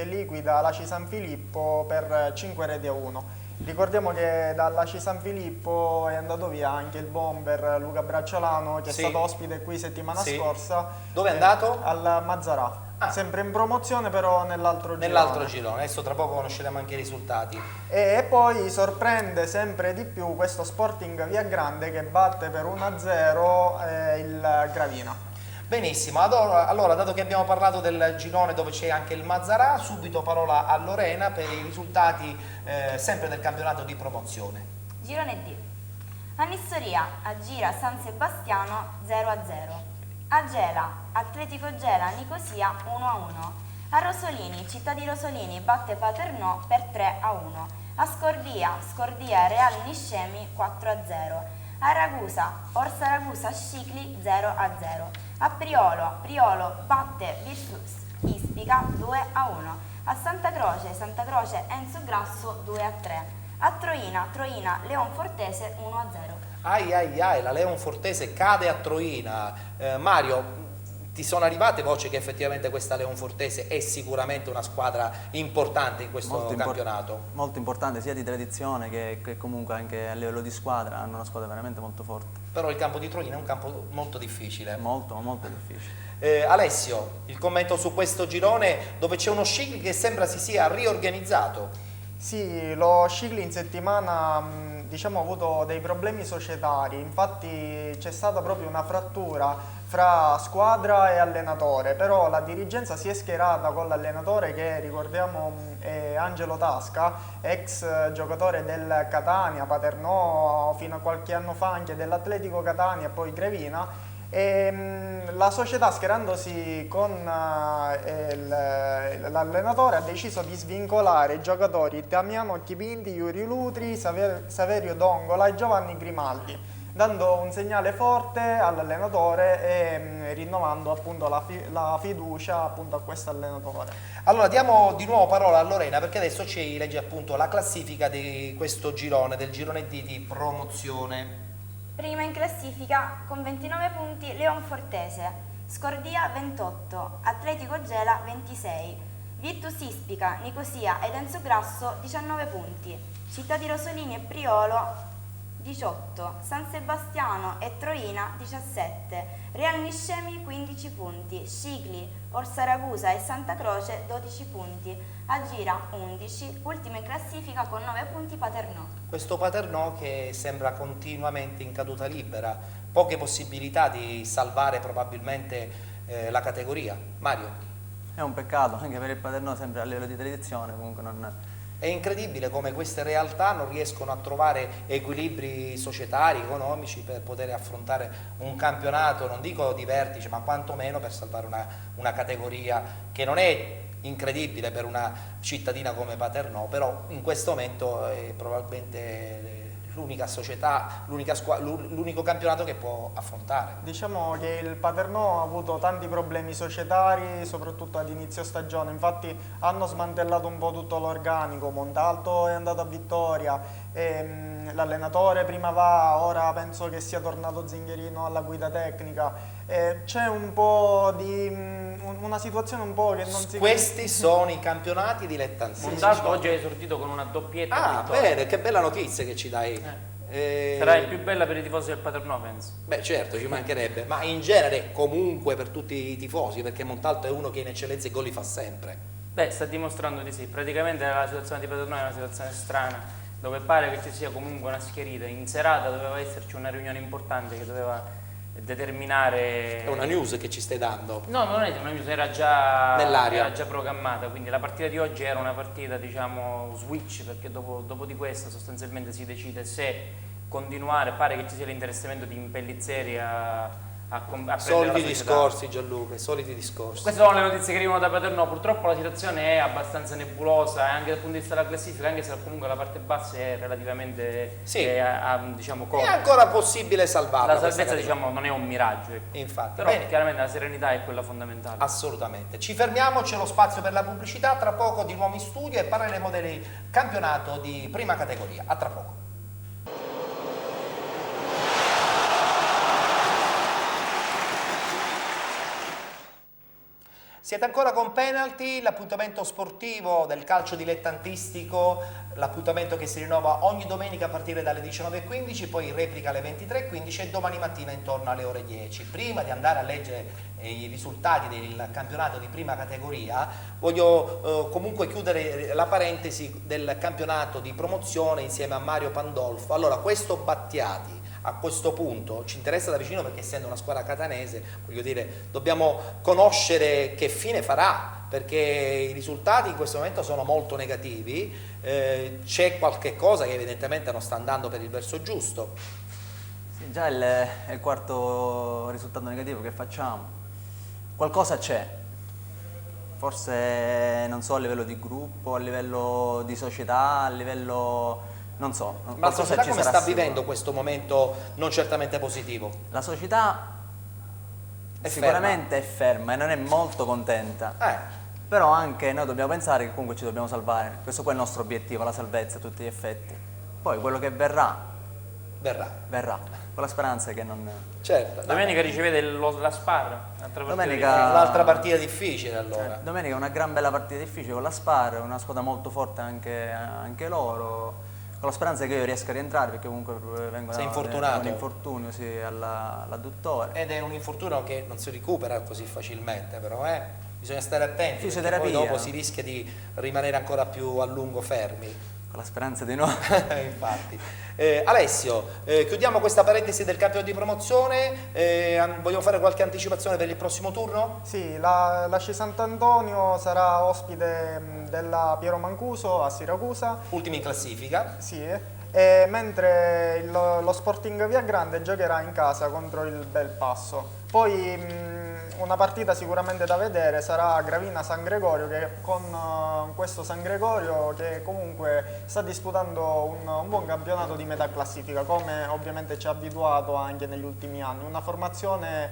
liquida l'ACI San Filippo per 5-1. Ricordiamo che dall'ACI San Filippo è andato via anche il bomber Luca Bracciolano che Sì. è stato ospite qui settimana Sì. scorsa. Dove è andato? Al Mazzarà. Ah. Sempre in promozione però nell'altro girone. Nell'altro girone, adesso tra poco conosceremo anche i risultati. E poi sorprende sempre di più questo Sporting Via Grande che batte per 1-0 il Gravina. Benissimo, allora dato che abbiamo parlato del girone dove c'è anche il Mazzarà, subito parola a Lorena per i risultati sempre del campionato di promozione. Girone D. A Nissoria, a Gira San Sebastiano 0-0. A Gela, Atletico Gela Nicosia 1-1. A Rosolini, Città di Rosolini batte Paternò per 3-1. A Scordia Real Niscemi 4-0. A Ragusa, Orsa Ragusa Scicli 0-0. A Priolo batte Virtus Ispica 2-1. A Santa Croce Enzo Grasso 2-3. A Troina Leon Fortese 1-0. La Leon Fortese cade a Troina. Mario, ti sono arrivate voci che effettivamente questa Leon Fortese è sicuramente una squadra importante in questo campionato? Molto importante sia di tradizione che comunque anche a livello di squadra, hanno una squadra veramente molto forte. Però il campo di Troina è un campo molto difficile. Molto difficile. Alessio, il commento su questo girone dove c'è uno Scicli che sembra si sia riorganizzato. Sì, lo Scicli in settimana diciamo, ha avuto dei problemi societari, infatti c'è stata proprio una frattura fra squadra e allenatore, però la dirigenza si è schierata con l'allenatore che ricordiamo è Angelo Tasca, ex giocatore del Catania, Paternò, fino a qualche anno fa anche dell'Atletico Catania e poi Grevina. E la società schierandosi con l'allenatore ha deciso di svincolare i giocatori Damiano Chipinti, Yuri Lutri, Saverio Dongola e Giovanni Grimaldi, dando un segnale forte all'allenatore e rinnovando appunto la fiducia appunto a questo allenatore. Allora diamo di nuovo parola a Lorena perché adesso ci legge appunto la classifica di questo girone, del girone D di promozione. Prima in classifica con 29 punti Leon Fortese, Scordia 28, Atletico Gela 26, Virtus Ispica, Nicosia ed Enzo Grasso 19 punti, Città di Rosolini e Priolo 18, San Sebastiano e Troina 17, Real Niscemi 15 punti, Scicli, Orsa Ragusa e Santa Croce 12 punti, Agira 11, ultima in classifica con 9 punti Paternò. Questo Paternò che sembra continuamente in caduta libera, poche possibilità di salvare probabilmente la categoria. Mario? È un peccato anche per il Paternò, sempre a livello di tradizione, comunque non... È incredibile come queste realtà non riescono a trovare equilibri societari, economici per poter affrontare un campionato, non dico di vertice, ma quantomeno per salvare una categoria che non è incredibile per una cittadina come Paternò, però in questo momento è probabilmente l'unica società, l'unico campionato che può affrontare. Diciamo che il Paternò ha avuto tanti problemi societari, soprattutto ad inizio stagione, infatti hanno smantellato un po' tutto l'organico, Montalto è andato a Vittoria, l'allenatore prima va, ora penso che sia tornato Zingherino alla guida tecnica, c'è un po' di una situazione un po' che non si... Questi sono i campionati dilettantistici. Montalto oggi è esordito con una doppietta. Ah, bene, che bella notizia che ci dai. Sarà il più bella per i tifosi del Paternò, penso. Beh certo, ci mancherebbe, ma in genere comunque per tutti i tifosi, perché Montalto è uno che in eccellenza i gol li fa sempre. Beh, sta dimostrando di sì. Praticamente la situazione di Paternò è una situazione strana, dove pare che ci sia comunque una schierita. In serata doveva esserci una riunione importante che doveva determinare... È una news che ci stai dando. No, non è una news, era già nell'aria, era già programmata, quindi la partita di oggi era una partita, diciamo, switch, perché dopo di questa sostanzialmente si decide se continuare. Pare che ci sia l'interessamento di Impellizzeri a a prendere la Soliti società. discorsi, Gianluca, soliti discorsi. Queste sono le notizie che arrivano da Paternò, purtroppo la situazione è abbastanza nebulosa anche dal punto di vista della classifica, anche se comunque la parte bassa è relativamente Sì. diciamo È corta. ancora possibile salvarla. La questa salvezza categoria. diciamo non è un miraggio, ecco. Infatti, Però bene. chiaramente la serenità è quella fondamentale. Assolutamente. Ci fermiamo, c'è lo spazio per la pubblicità, tra poco di nuovo in studio e parleremo del campionato di prima categoria. A tra poco. Siete ancora con Penalty, l'appuntamento sportivo del calcio dilettantistico, l'appuntamento che si rinnova ogni domenica a partire dalle 19.15, poi in replica alle 23.15 e domani mattina intorno alle ore 10. Prima di andare a leggere i risultati del campionato di prima categoria, voglio comunque chiudere la parentesi del campionato di promozione insieme a Mario Pandolfo. Allora, questo Battiati a questo punto ci interessa da vicino perché essendo una squadra catanese, voglio dire, dobbiamo conoscere che fine farà, perché i risultati in questo momento sono molto negativi, c'è qualche cosa che evidentemente non sta andando per il verso giusto. Sì, già è il quarto risultato negativo che facciamo. Qualcosa c'è. Forse non so a livello di gruppo, a livello di società, a livello non so. Ma la qualcosa società ci come sarà sta vivendo sicuro. questo momento non certamente positivo? La società È sicuramente è ferma e non è molto contenta. Però anche noi dobbiamo pensare che comunque ci dobbiamo salvare. Questo qua è il nostro obiettivo, la salvezza a tutti gli effetti. Poi quello che verrà, verrà. Con la speranza che non... Certo. Domenica ricevete la Spar, un'altra partita Domenica- difficile. Un'altra partita difficile allora. Domenica è una gran bella partita difficile con la Spar, una squadra molto forte anche loro. Con la speranza che io riesca a rientrare perché comunque vengo Sei da infortunato? un infortunio sì, all'adduttore. Ed è un infortunio che non si recupera così facilmente, però bisogna stare attenti, perché Fisioterapia. poi dopo si rischia di rimanere ancora più a lungo fermi. Con la speranza di no. Infatti. Alessio, chiudiamo questa parentesi del campionato di promozione, vogliamo fare qualche anticipazione per il prossimo turno? Sì, la SCI Sant'Antonio sarà ospite della Piero Mancuso a Siracusa. Ultimi in classifica. Sì, e mentre lo Sporting Viagrande giocherà in casa contro il Belpasso. Poi una partita sicuramente da vedere sarà Gravina-San Gregorio, che con questo San Gregorio che comunque sta disputando un buon campionato di metà classifica, come ovviamente ci ha abituato anche negli ultimi anni. Una formazione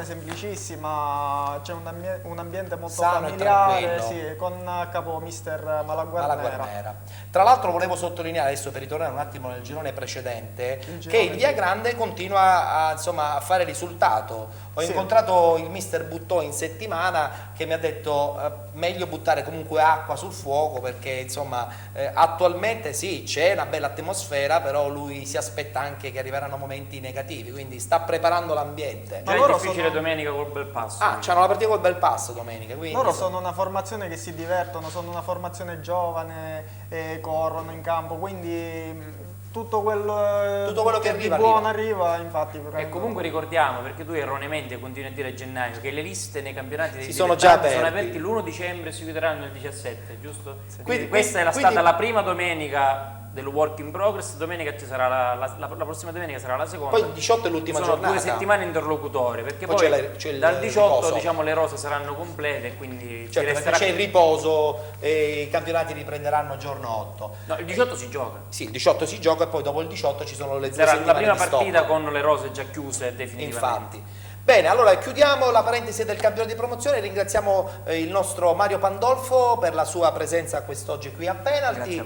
semplicissima, c'è un ambiente molto Sano e familiare, tranquillo. sì, con a capo mister Malaguarnera. Tra l'altro volevo sottolineare, adesso per ritornare un attimo nel girone precedente, girone che il Viagrande continua a fare risultato. Ho Sì. incontrato il mister Buttò in settimana che mi ha detto meglio buttare comunque acqua sul fuoco perché insomma attualmente sì c'è una bella atmosfera, però lui si aspetta anche che arriveranno momenti negativi, quindi sta preparando l'ambiente. Già è loro difficile sono- domenica col Belpasso. C'hanno la partita col Belpasso domenica, quindi Loro insomma, sono una formazione che si divertono, sono una formazione giovane, corrono in campo, quindi tutto quello che di arriva, buono arriva, infatti. E prendo- comunque ricordiamo, perché tu erroneamente continui a dire a gennaio, che le liste nei campionati dei Si sono già dilettanti sono aperti. aperti l'1 dicembre e si chiuderanno il 17, giusto? Quindi- questa è quindi- stata la prima domenica del work in progress, domenica ci sarà la prossima domenica sarà la seconda. poi il 18 è l'ultima sono giornata. 2 settimane interlocutori, perché Poi poi, c'è il dal 18 riposo. diciamo le rose saranno complete e quindi ci Certo, perché resterà c'è il riposo e i campionati riprenderanno giorno 8. No, il 18 si gioca. Sì, il 18 si gioca e poi dopo il 18 ci sono le due Sarà la settimane prima di stop. partita con le rose già chiuse definitivamente. Infatti. Bene, allora chiudiamo la parentesi del campionato di promozione, ringraziamo il nostro Mario Pandolfo per la sua presenza quest'oggi qui a Penalty. Grazie a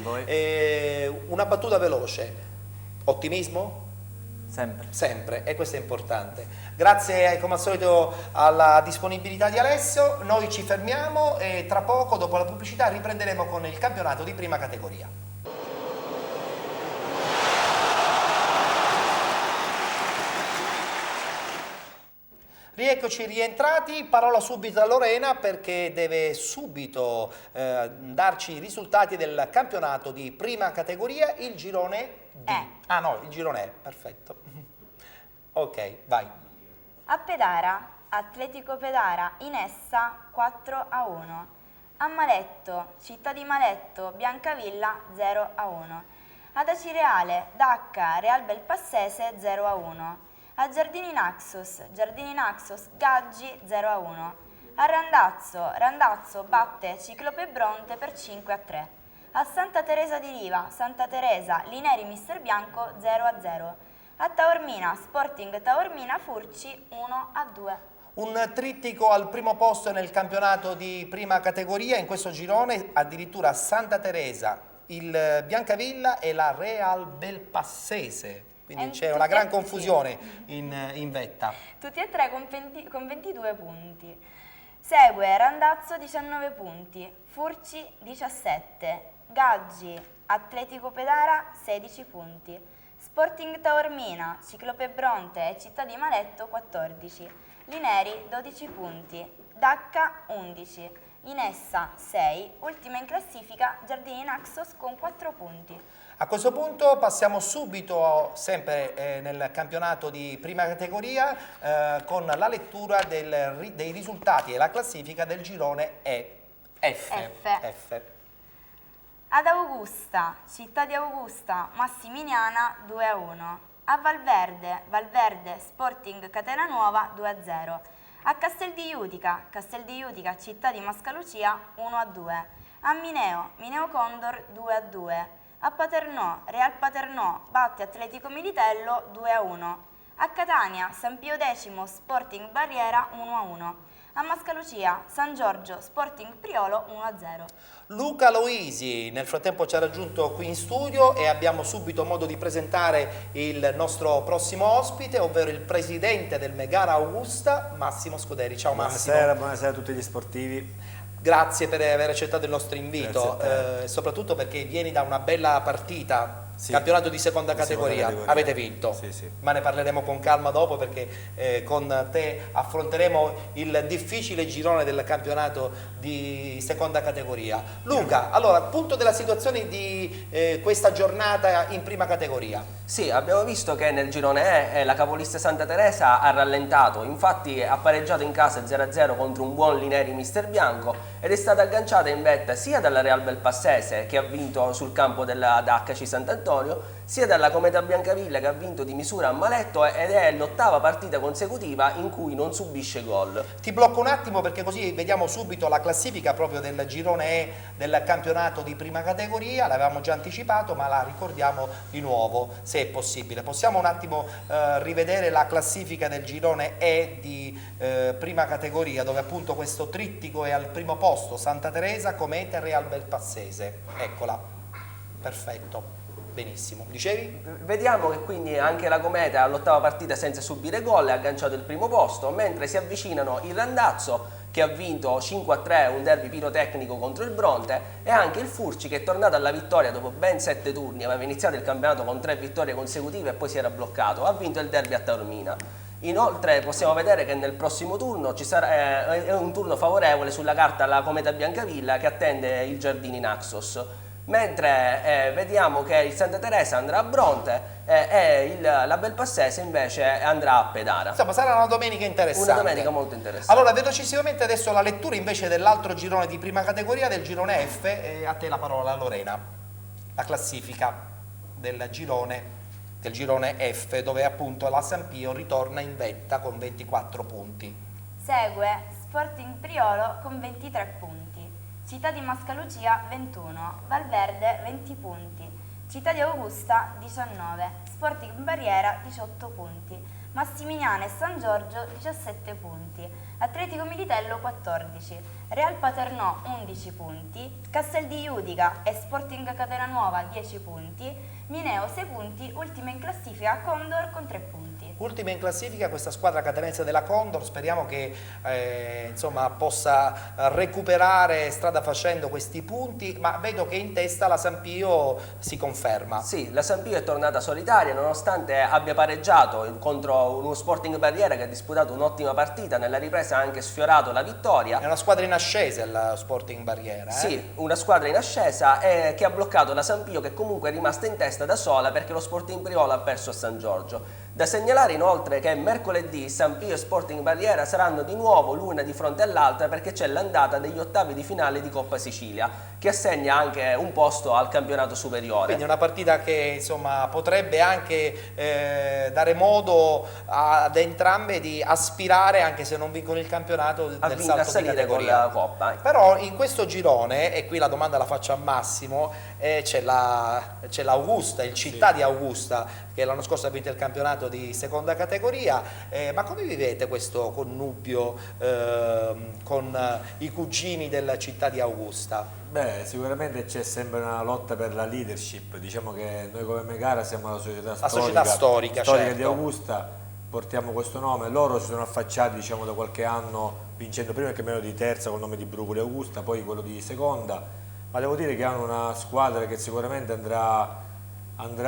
voi. Una battuta veloce, ottimismo? Sempre. Sempre, e questo è importante. Grazie come al solito alla disponibilità di Alessio, noi ci fermiamo e tra poco dopo la pubblicità riprenderemo con il campionato di prima categoria. Rieccoci rientrati, parola subito a Lorena perché deve subito darci i risultati del campionato di prima categoria, il girone D. Ah no, il girone E, perfetto. Ok, vai. A Pedara, Atletico Pedara, Inessa 4-1. A Maletto, Città di Maletto, Biancavilla 0-1. Ad Acireale, Dacca, Real Belpassese 0-1. A Giardini Naxos Gaggi 0-1. A Randazzo batte Ciclope Bronte per 5-3. A Santa Teresa di Riva, Santa Teresa Lineri Mister Bianco 0-0. A Taormina Sporting Taormina Furci 1-2. Un trittico al primo posto nel campionato di prima categoria, in questo girone addirittura Santa Teresa, il Biancavilla e la Real Belpassese. Quindi c'è una gran confusione in vetta. Tutti e tre con 22 punti. Segue Randazzo 19 punti, Furci 17, Gaggi Atletico Pedara 16 punti, Sporting Taormina, Ciclope Bronte e Città di Maletto 14, Lineri 12 punti, Dacca 11, Inessa 6, ultima in classifica Giardini Naxos con 4 punti. A questo punto passiamo subito, sempre nel campionato di prima categoria, con la lettura dei risultati e la classifica del girone F. Ad Augusta, Città di Augusta, Massimiliana 2-1. A Valverde, Sporting Catena Nuova 2-0. A Castel di Iutica, Città di Mascalucia 1-2. A Mineo Condor 2-2. A Paternò, Real Paternò batte Atletico Militello 2-1. A Catania, San Pio X, Sporting Barriera 1-1. A Mascalucia, San Giorgio, Sporting Priolo 1-0. Luca Loisi nel frattempo ci ha raggiunto qui in studio e abbiamo subito modo di presentare il nostro prossimo ospite, ovvero il presidente del Megara Augusta, Massimo Scuderi. Ciao Massimo. Buonasera a tutti gli sportivi. Grazie per aver accettato il nostro invito, soprattutto perché vieni da una bella partita, campionato di seconda categoria. Avete vinto, sì. Ma ne parleremo con calma dopo perché con te affronteremo il difficile girone del campionato di seconda categoria. Luca, allora, punto della situazione di questa giornata in prima categoria. Sì, abbiamo visto che nel girone E la capolista Santa Teresa ha rallentato, infatti ha pareggiato in casa 0-0 contro un buon Lineri Mister Bianco ed è stata agganciata in vetta sia dalla Real Belpassese che ha vinto sul campo della Daccaci Sant'Antonio, sia dalla Cometa Biancavilla che ha vinto di misura a Maletto ed è l'8ª partita consecutiva in cui non subisce gol. Ti blocco un attimo perché così vediamo subito la classifica proprio del girone E del campionato di prima categoria, l'avevamo già anticipato ma la ricordiamo di nuovo se è possibile. Possiamo un attimo rivedere la classifica del girone E di prima categoria dove appunto questo trittico è al primo posto, Santa Teresa, Cometa e Real Belpassese. Eccola, perfetto. Benissimo, dicevi? Vediamo che quindi anche la Cometa all'8ª partita senza subire gol, ha agganciato il primo posto, mentre si avvicinano il Randazzo che ha vinto 5-3 un derby pirotecnico contro il Bronte e anche il Furci che è tornato alla vittoria dopo ben 7 turni, aveva iniziato il campionato con 3 vittorie consecutive e poi si era bloccato, ha vinto il derby a Taormina. Inoltre possiamo vedere che nel prossimo turno ci sarà è un turno favorevole sulla carta la Cometa Biancavilla che attende il Giardini Naxos. Mentre vediamo che il Santa Teresa andrà a Bronte e la Belpassese invece andrà a Pedara. Insomma, sarà una domenica interessante. Una domenica molto interessante. Allora, velocissimamente adesso la lettura invece dell'altro girone di prima categoria, del girone F, e a te la parola Lorena. La classifica del girone F, dove appunto la San Pio ritorna in vetta con 24 punti. Segue Sporting Priolo con 23 punti. Città di Mascalucia 21, Valverde 20 punti, Città di Augusta 19, Sporting Barriera 18 punti, Massimiliana e San Giorgio 17 punti, Atletico Militello 14, Real Paternò 11 punti, Castel di Iudica e Sporting Catena Nuova 10 punti, Mineo 6 punti, ultima in classifica Condor con 3 punti. Ultima in classifica questa squadra catanese della Condor, speriamo che insomma, possa recuperare strada facendo questi punti, ma vedo che in testa la San Pio si conferma. Sì, la San Pio è tornata solitaria nonostante abbia pareggiato contro uno Sporting Barriera che ha disputato un'ottima partita, nella ripresa ha anche sfiorato la vittoria. È una squadra in ascesa il Sporting Barriera. Sì, una squadra in ascesa che ha bloccato la San Pio che comunque è rimasta in testa da sola perché lo Sporting Priolo ha perso a San Giorgio. Da segnalare inoltre che mercoledì San Pio e Sporting Barriera saranno di nuovo l'una di fronte all'altra, perché c'è l'andata degli ottavi di finale di Coppa Sicilia, che assegna anche un posto al campionato superiore. Quindi una partita che insomma potrebbe anche dare modo ad entrambe di aspirare, anche se non vincono il campionato, del salto di categoria. Con la Coppa. Però in questo girone, e qui la domanda la faccio a Massimo, c'è l'Augusta, il Città di Augusta, che l'anno scorso ha vinto il campionato di seconda categoria, ma come vivete questo connubio con i cugini della Città di Augusta? Beh, sicuramente c'è sempre una lotta per la leadership. Diciamo che noi come Megara siamo la società storica certo. di Augusta, portiamo questo nome. Loro si sono affacciati, diciamo, da qualche anno, vincendo prima il campionato di terza col nome di Brucoli Augusta, poi quello di seconda, ma devo dire che hanno una squadra che sicuramente andrà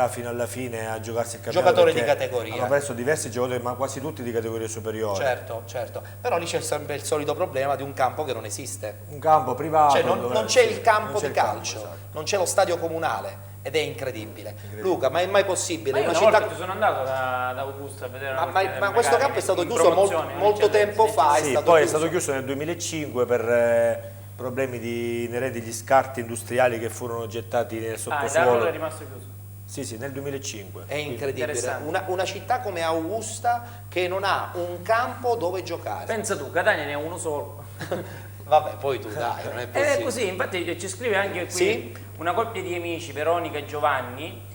fino alla fine a giocarsi il campionato. Giocatori di categoria. Hanno preso diversi giocatori, ma quasi tutti di categoria superiore. Certo, certo. Però lì c'è sempre il solito problema di un campo che non esiste. Un campo privato. Cioè non c'è il campo di calcio, esatto. non c'è lo stadio comunale, ed è incredibile. Luca, ma è mai possibile? Ma io una volta sono andato da Augusta a vedere ma questo campo è stato chiuso molto tempo fa. Sì, poi è stato chiuso nel 2005 per problemi inerenti agli scarti industriali che furono gettati nel sottosuolo. Da allora è rimasto chiuso. Sì, nel 2005. È incredibile. Una città come Augusta che non ha un campo dove giocare. Pensa tu, Catania ne ha uno solo. Vabbè, poi tu dai, non è possibile. È così, infatti ci scrive anche qui sì? una coppia di amici, Veronica e Giovanni,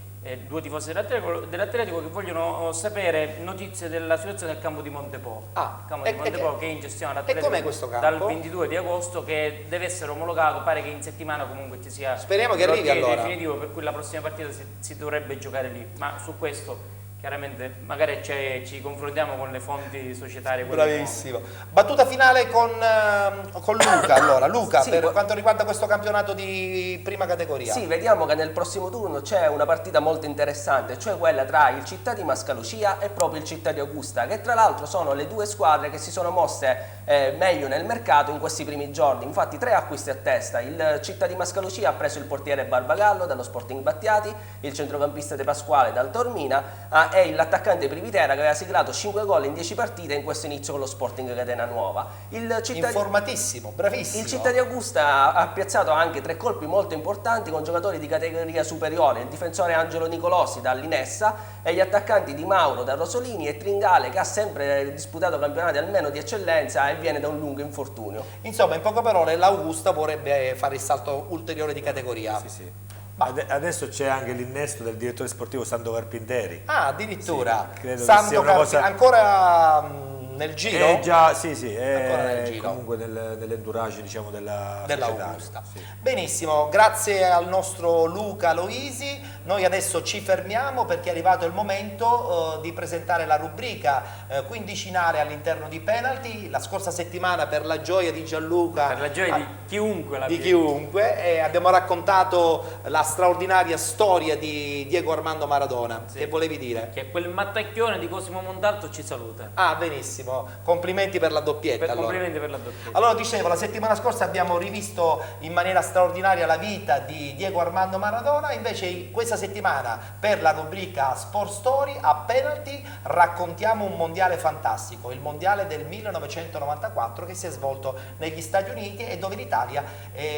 due tifosi dell'Atletico, che vogliono sapere notizie della situazione del campo di Montepo. Il campo di Montepo che è in gestione all'Atletico. E com'è questo campo? Dal 22 di agosto, che deve essere omologato, pare che in settimana comunque ci sia. Speriamo che arrivi allora. Definitivo, per cui la prossima partita si dovrebbe giocare lì, ma su questo chiaramente magari ci confrontiamo con le fonti societarie. Bravissimo. Battuta finale con Luca. Allora, Luca, sì, per quanto riguarda questo campionato di prima categoria. Sì, vediamo che nel prossimo turno c'è una partita molto interessante, cioè quella tra il Città di Mascalucia e proprio il Città di Augusta, che tra l'altro sono le due squadre che si sono mosse meglio nel mercato in questi primi giorni. Infatti 3 acquisti a testa. Il Città di Mascalucia ha preso il portiere Barbagallo dallo Sporting Battiati, il centrocampista De Pasquale dal Tormina e l'attaccante Privitera, che aveva siglato 5 gol in 10 partite in questo inizio con lo Sporting Catena Nuova. Informatissimo, bravissimo. Il Città di Augusta ha piazzato anche 3 colpi molto importanti con giocatori di categoria superiore: il difensore Angelo Nicolosi dall'Inessa e gli attaccanti Di Mauro da Rosolini e Tringale, che ha sempre disputato campionati almeno di eccellenza e viene da un lungo infortunio. Insomma, in poche parole, l'Augusta vorrebbe fare il salto ulteriore di categoria. Sì. Adesso c'è anche l'innesto del direttore sportivo Sandro Carpinteri. Ah, addirittura. Sì, credo Sandro che sia una cosa... ancora nel giro? Già, sì, è nel giro. comunque nell'entourage, diciamo, dell'Augusta. Sì. Benissimo, grazie al nostro Luca Loisi. Noi adesso ci fermiamo perché è arrivato il momento di presentare la rubrica quindicinale all'interno di Penalty. La scorsa settimana, per la gioia di Gianluca, per la gioia di chiunque, abbiamo raccontato la straordinaria storia di Diego Armando Maradona. Sì. Che volevi dire? Che quel mattacchione di Cosimo Montalto ci saluta. Ah, benissimo, complimenti per la doppietta. Complimenti per la doppietta. Allora, dicevo, la settimana scorsa abbiamo rivisto in maniera straordinaria la vita di Diego Armando Maradona. Invece questa settimana, per la rubrica Sport Story, a Penalty raccontiamo un mondiale fantastico, il mondiale del 1994, che si è svolto negli Stati Uniti e dove l'Italia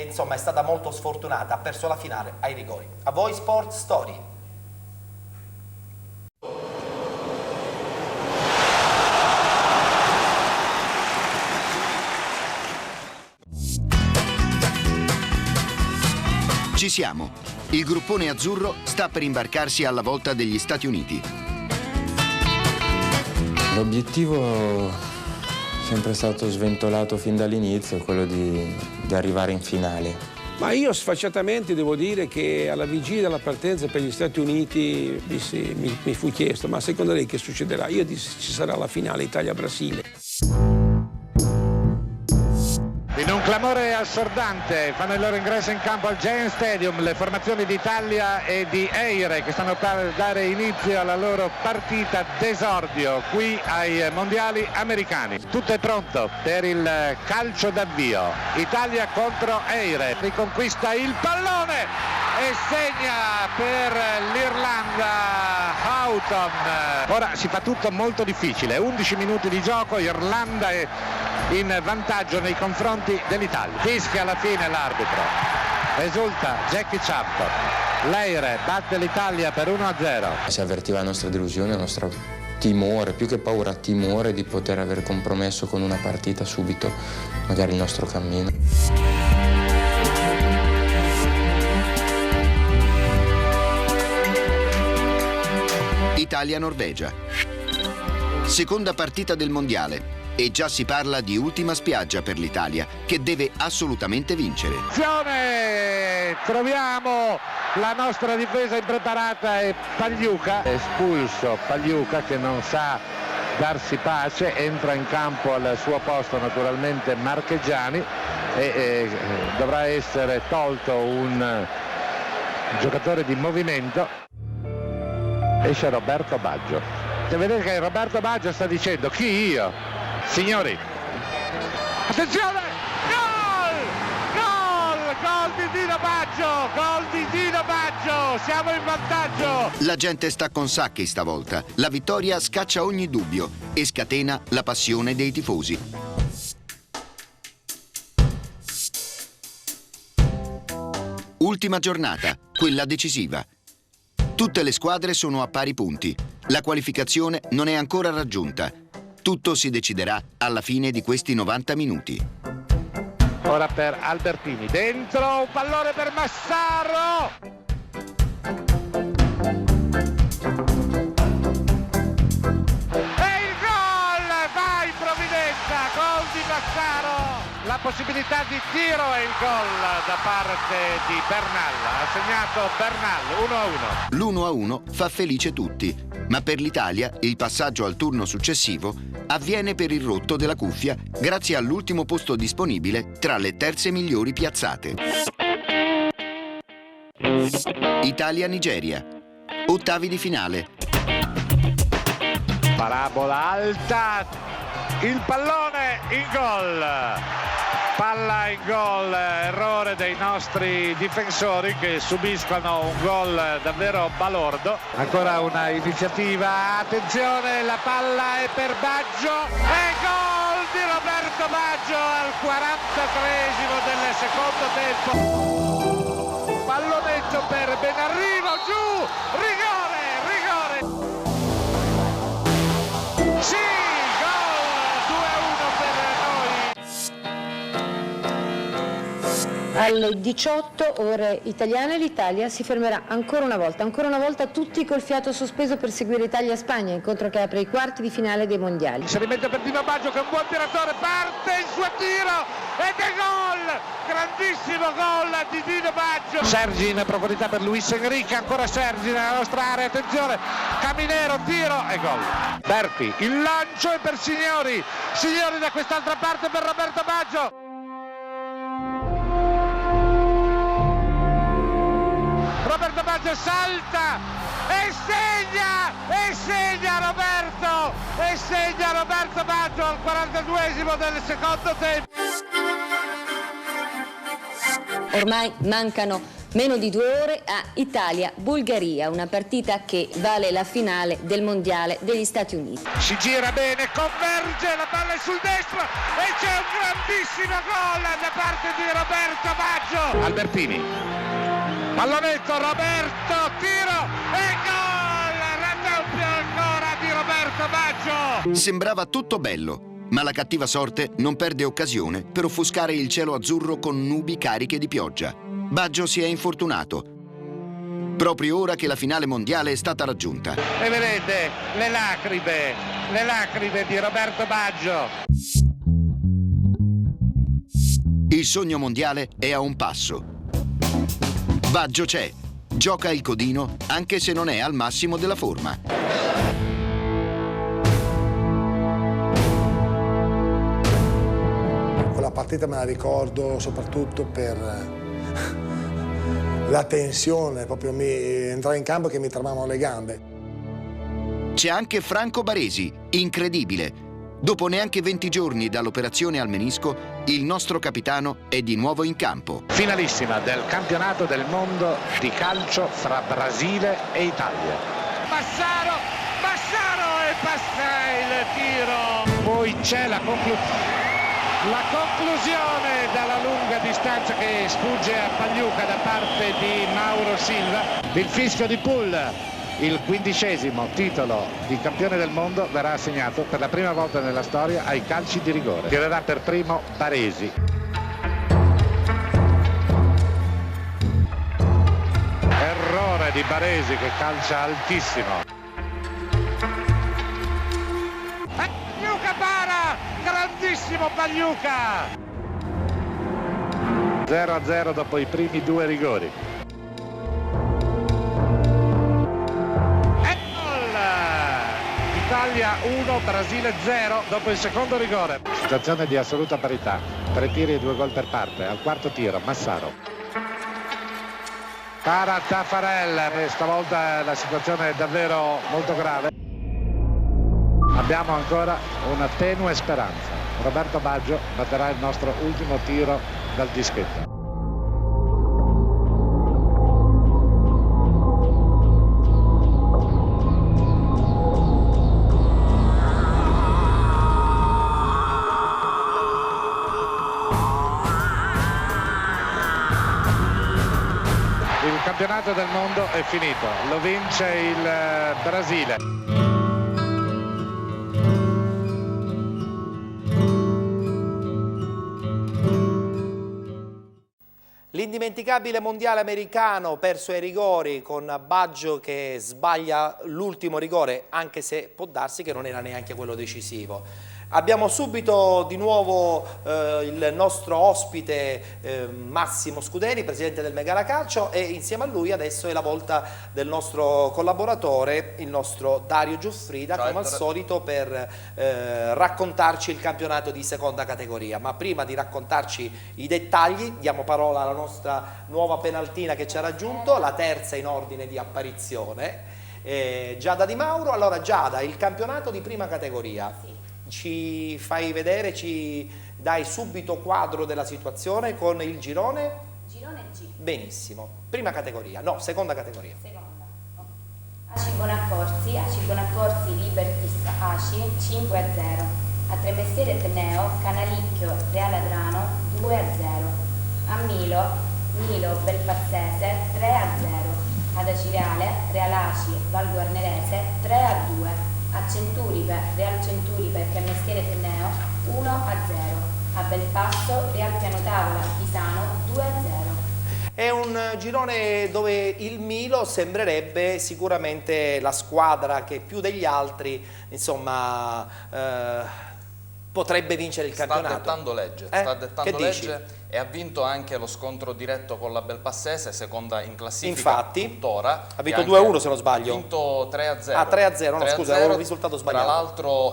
insomma è stata molto sfortunata, ha perso la finale ai rigori. A voi Sport Story. Ci siamo. Il gruppone azzurro sta per imbarcarsi alla volta degli Stati Uniti. L'obiettivo è sempre stato sventolato fin dall'inizio, quello di arrivare in finale. Ma io sfacciatamente devo dire che alla vigilia della partenza per gli Stati Uniti mi fu chiesto: ma secondo lei che succederà? Io dissi: ci sarà la finale Italia-Brasile. In un clamore assordante fanno il loro ingresso in campo al Giant Stadium le formazioni d'Italia e di Eire, che stanno per dare inizio alla loro partita d'esordio qui ai mondiali americani. Tutto è pronto per il calcio d'avvio. Italia contro Eire, riconquista il pallone. e segna per l'Irlanda Houghton. Ora si fa tutto molto difficile, 11 minuti di gioco, Irlanda è in vantaggio nei confronti dell'Italia. Fischia alla fine l'arbitro, esulta Jackie Chapman, Leire batte l'Italia per 1-0. Si avvertiva la nostra delusione, il nostro timore, più che paura, timore di poter aver compromesso con una partita subito magari il nostro cammino. Italia-Norvegia. Seconda partita del mondiale e già si parla di ultima spiaggia per l'Italia, che deve assolutamente vincere. Troviamo la nostra difesa impreparata e Pagliuca, espulso Pagliuca che non sa darsi pace, entra in campo al suo posto naturalmente Marchegiani e dovrà essere tolto un giocatore di movimento. Esce Roberto Baggio. E vedete che Roberto Baggio sta dicendo: chi io? Signori, attenzione! Gol! Gol! Gol di Dino Baggio! Gol di Dino Baggio! Siamo in vantaggio! La gente sta con Sacchi stavolta. La vittoria scaccia ogni dubbio e scatena la passione dei tifosi. Ultima giornata, quella decisiva. Tutte le squadre sono a pari punti. La qualificazione non è ancora raggiunta. Tutto si deciderà alla fine di questi 90 minuti. Ora per Albertini, dentro, un pallone per Massaro! E il gol! Vai Provvidenza, gol di Massaro! La possibilità di tiro e il gol da parte di Bernal. Ha segnato Bernal, 1-1. L'1-1 fa felice tutti, ma per l'Italia il passaggio al turno successivo avviene per il rotto della cuffia grazie all'ultimo posto disponibile tra le terze migliori piazzate. Italia-Nigeria. Ottavi di finale. Parabola alta, il pallone in gol. Palla in gol, errore dei nostri difensori che subiscono un gol davvero balordo. Ancora una iniziativa, attenzione, la palla è per Baggio e gol di Roberto Baggio al 43esimo del secondo tempo. Pallonetto per Benarrivo, giù, rigore. Sì! Alle 18 ore italiane l'Italia si fermerà ancora una volta tutti col fiato sospeso per seguire Italia-Spagna, incontro che apre i quarti di finale dei mondiali. Inserimento per Dino Baggio che è un buon tiratore, parte il suo tiro ed è gol! Grandissimo gol di Dino Baggio! Sergi in profondità per Luis Enrique, ancora Sergi nella nostra area, attenzione, Caminero, tiro e gol. Berti, il lancio è per Signori da quest'altra parte per Roberto Baggio. Roberto Baggio salta e segna Roberto Baggio al 42esimo del secondo tempo. Ormai mancano meno di 2 ore a Italia-Bulgaria, una partita che vale la finale del mondiale degli Stati Uniti. Si gira bene, converge, la palla è sul destro e c'è un grandissimo gol da parte di Roberto Baggio. Albertini, pallonetto, Roberto, tiro e gol! Raddoppio ancora di Roberto Baggio. Sembrava tutto bello, ma la cattiva sorte non perde occasione per offuscare il cielo azzurro con nubi cariche di pioggia. Baggio si è infortunato, proprio ora che la finale mondiale è stata raggiunta. E vedete le lacrime di Roberto Baggio. Il sogno mondiale è a un passo. Baggio c'è, gioca il codino anche se non è al massimo della forma. Quella partita me la ricordo soprattutto per la tensione, proprio entrare in campo che mi tremavano le gambe. C'è anche Franco Baresi, incredibile. Dopo neanche 20 giorni dall'operazione al menisco, il nostro capitano è di nuovo in campo. Finalissima del campionato del mondo di calcio fra Brasile e Italia. Massaro e passa il tiro. Poi c'è la conclusione dalla lunga distanza che sfugge a Pagliuca da parte di Mauro Silva. Il fischio di Pool. Il 15° titolo di campione del mondo verrà assegnato per la prima volta nella storia ai calci di rigore. Tirerà per primo Baresi. Errore di Baresi che calcia altissimo. Pagliuca para! Grandissimo Pagliuca! 0-0 dopo i primi 2 rigori. Italia 1, Brasile 0 dopo il secondo rigore. Situazione di assoluta parità, 3 tiri e 2 gol per parte. Al quarto tiro Massaro. Para Taffarel, stavolta la situazione è davvero molto grave. Abbiamo ancora una tenue speranza. Roberto Baggio batterà il nostro ultimo tiro dal dischetto. Il campionato del mondo è finito, lo vince il Brasile. L'indimenticabile mondiale americano perso ai rigori con Baggio che sbaglia l'ultimo rigore, anche se può darsi che non era neanche quello decisivo. Abbiamo subito di nuovo il nostro ospite Massimo Scuderi, presidente del Megara Calcio, e insieme a lui adesso è la volta del nostro collaboratore, il nostro Dario Giuffrida, come al solito per raccontarci il campionato di seconda categoria. Ma prima di raccontarci i dettagli diamo parola alla nostra nuova penaltina che ci ha raggiunto, la terza in ordine di apparizione, Giada Di Mauro. Allora Giada, il campionato di prima categoria. Sì. Ci fai vedere, ci dai subito quadro della situazione con il girone? Girone G. Benissimo. Prima categoria, no, seconda categoria. Seconda. ACI Bonaccorsi Libertis ACI 5-0. A Tremestieri Ateneo Canalicchio Reale Adrano 2-0. A Milo Belfassese 3-0. Ad Acireale Real ACI Val Guarnerese 3-2. A Centuripe, Real Centuripe e Pianestiere Teneo 1-0. A Belpasso, Real Piano Tavola Pisano 2-0. È un girone dove il Milo sembrerebbe sicuramente la squadra che più degli altri, insomma, potrebbe vincere il campionato. Sta dettando legge, e ha vinto anche lo scontro diretto con la Belpassese, seconda in classifica. Infatti, tuttora. Ha vinto 2-1 se non sbaglio. Ha vinto 3-0. Ah, 3-0, no, scusa, avevo il risultato sbagliato. Tra l'altro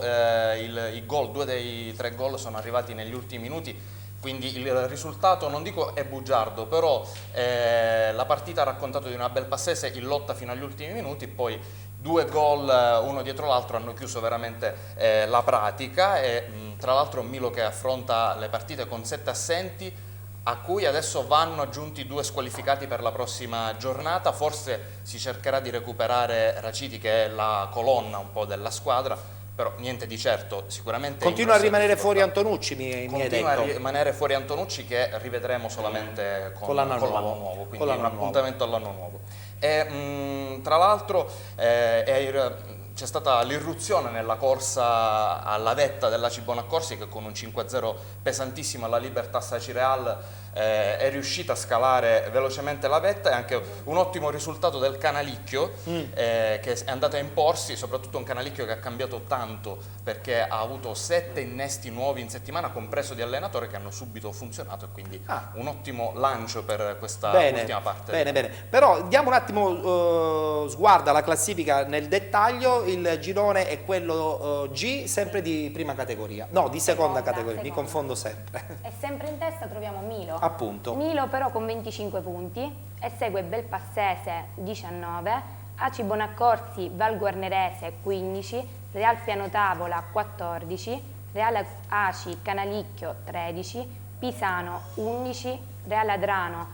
i gol, 2 dei 3 gol sono arrivati negli ultimi minuti, quindi il risultato non dico è bugiardo, però la partita ha raccontato di una Belpassese in lotta fino agli ultimi minuti, poi 2 gol uno dietro l'altro hanno chiuso veramente la pratica, e tra l'altro Milo che affronta le partite con 7 assenti, a cui adesso vanno aggiunti 2 squalificati per la prossima giornata. Forse si cercherà di recuperare Raciti, che è la colonna un po' della squadra, però niente di certo, sicuramente continua a rimanere fuori Antonucci, mi hai detto. Continua a rimanere fuori Antonucci, che rivedremo solamente con l'anno nuovo, quindi un appuntamento all'anno nuovo. E tra l'altro c'è stata l'irruzione nella corsa alla vetta dell'ACI Bonaccorsi, che con un 5-0 pesantissimo alla Libertas Acireal è riuscita a scalare velocemente la vetta, e anche un ottimo risultato del Canalicchio che è andata a imporsi, soprattutto un Canalicchio che ha cambiato tanto, perché ha avuto 7 innesti nuovi in settimana, compreso di allenatore, che hanno subito funzionato, e quindi un ottimo lancio per questa ultima parte. Bene. Però diamo un attimo sguardo alla classifica nel dettaglio. Il girone è quello G, sempre di prima categoria, no, di seconda categoria, mi confondo sempre. E sempre in testa troviamo Milo. Appunto. Milo però con 25 punti, e segue Belpassese 19, ACI Bonaccorsi Val Guarnerese 15, Real Piano Tavola 14, Reale Aci Canalicchio 13, Pisano 11, Reale Adrano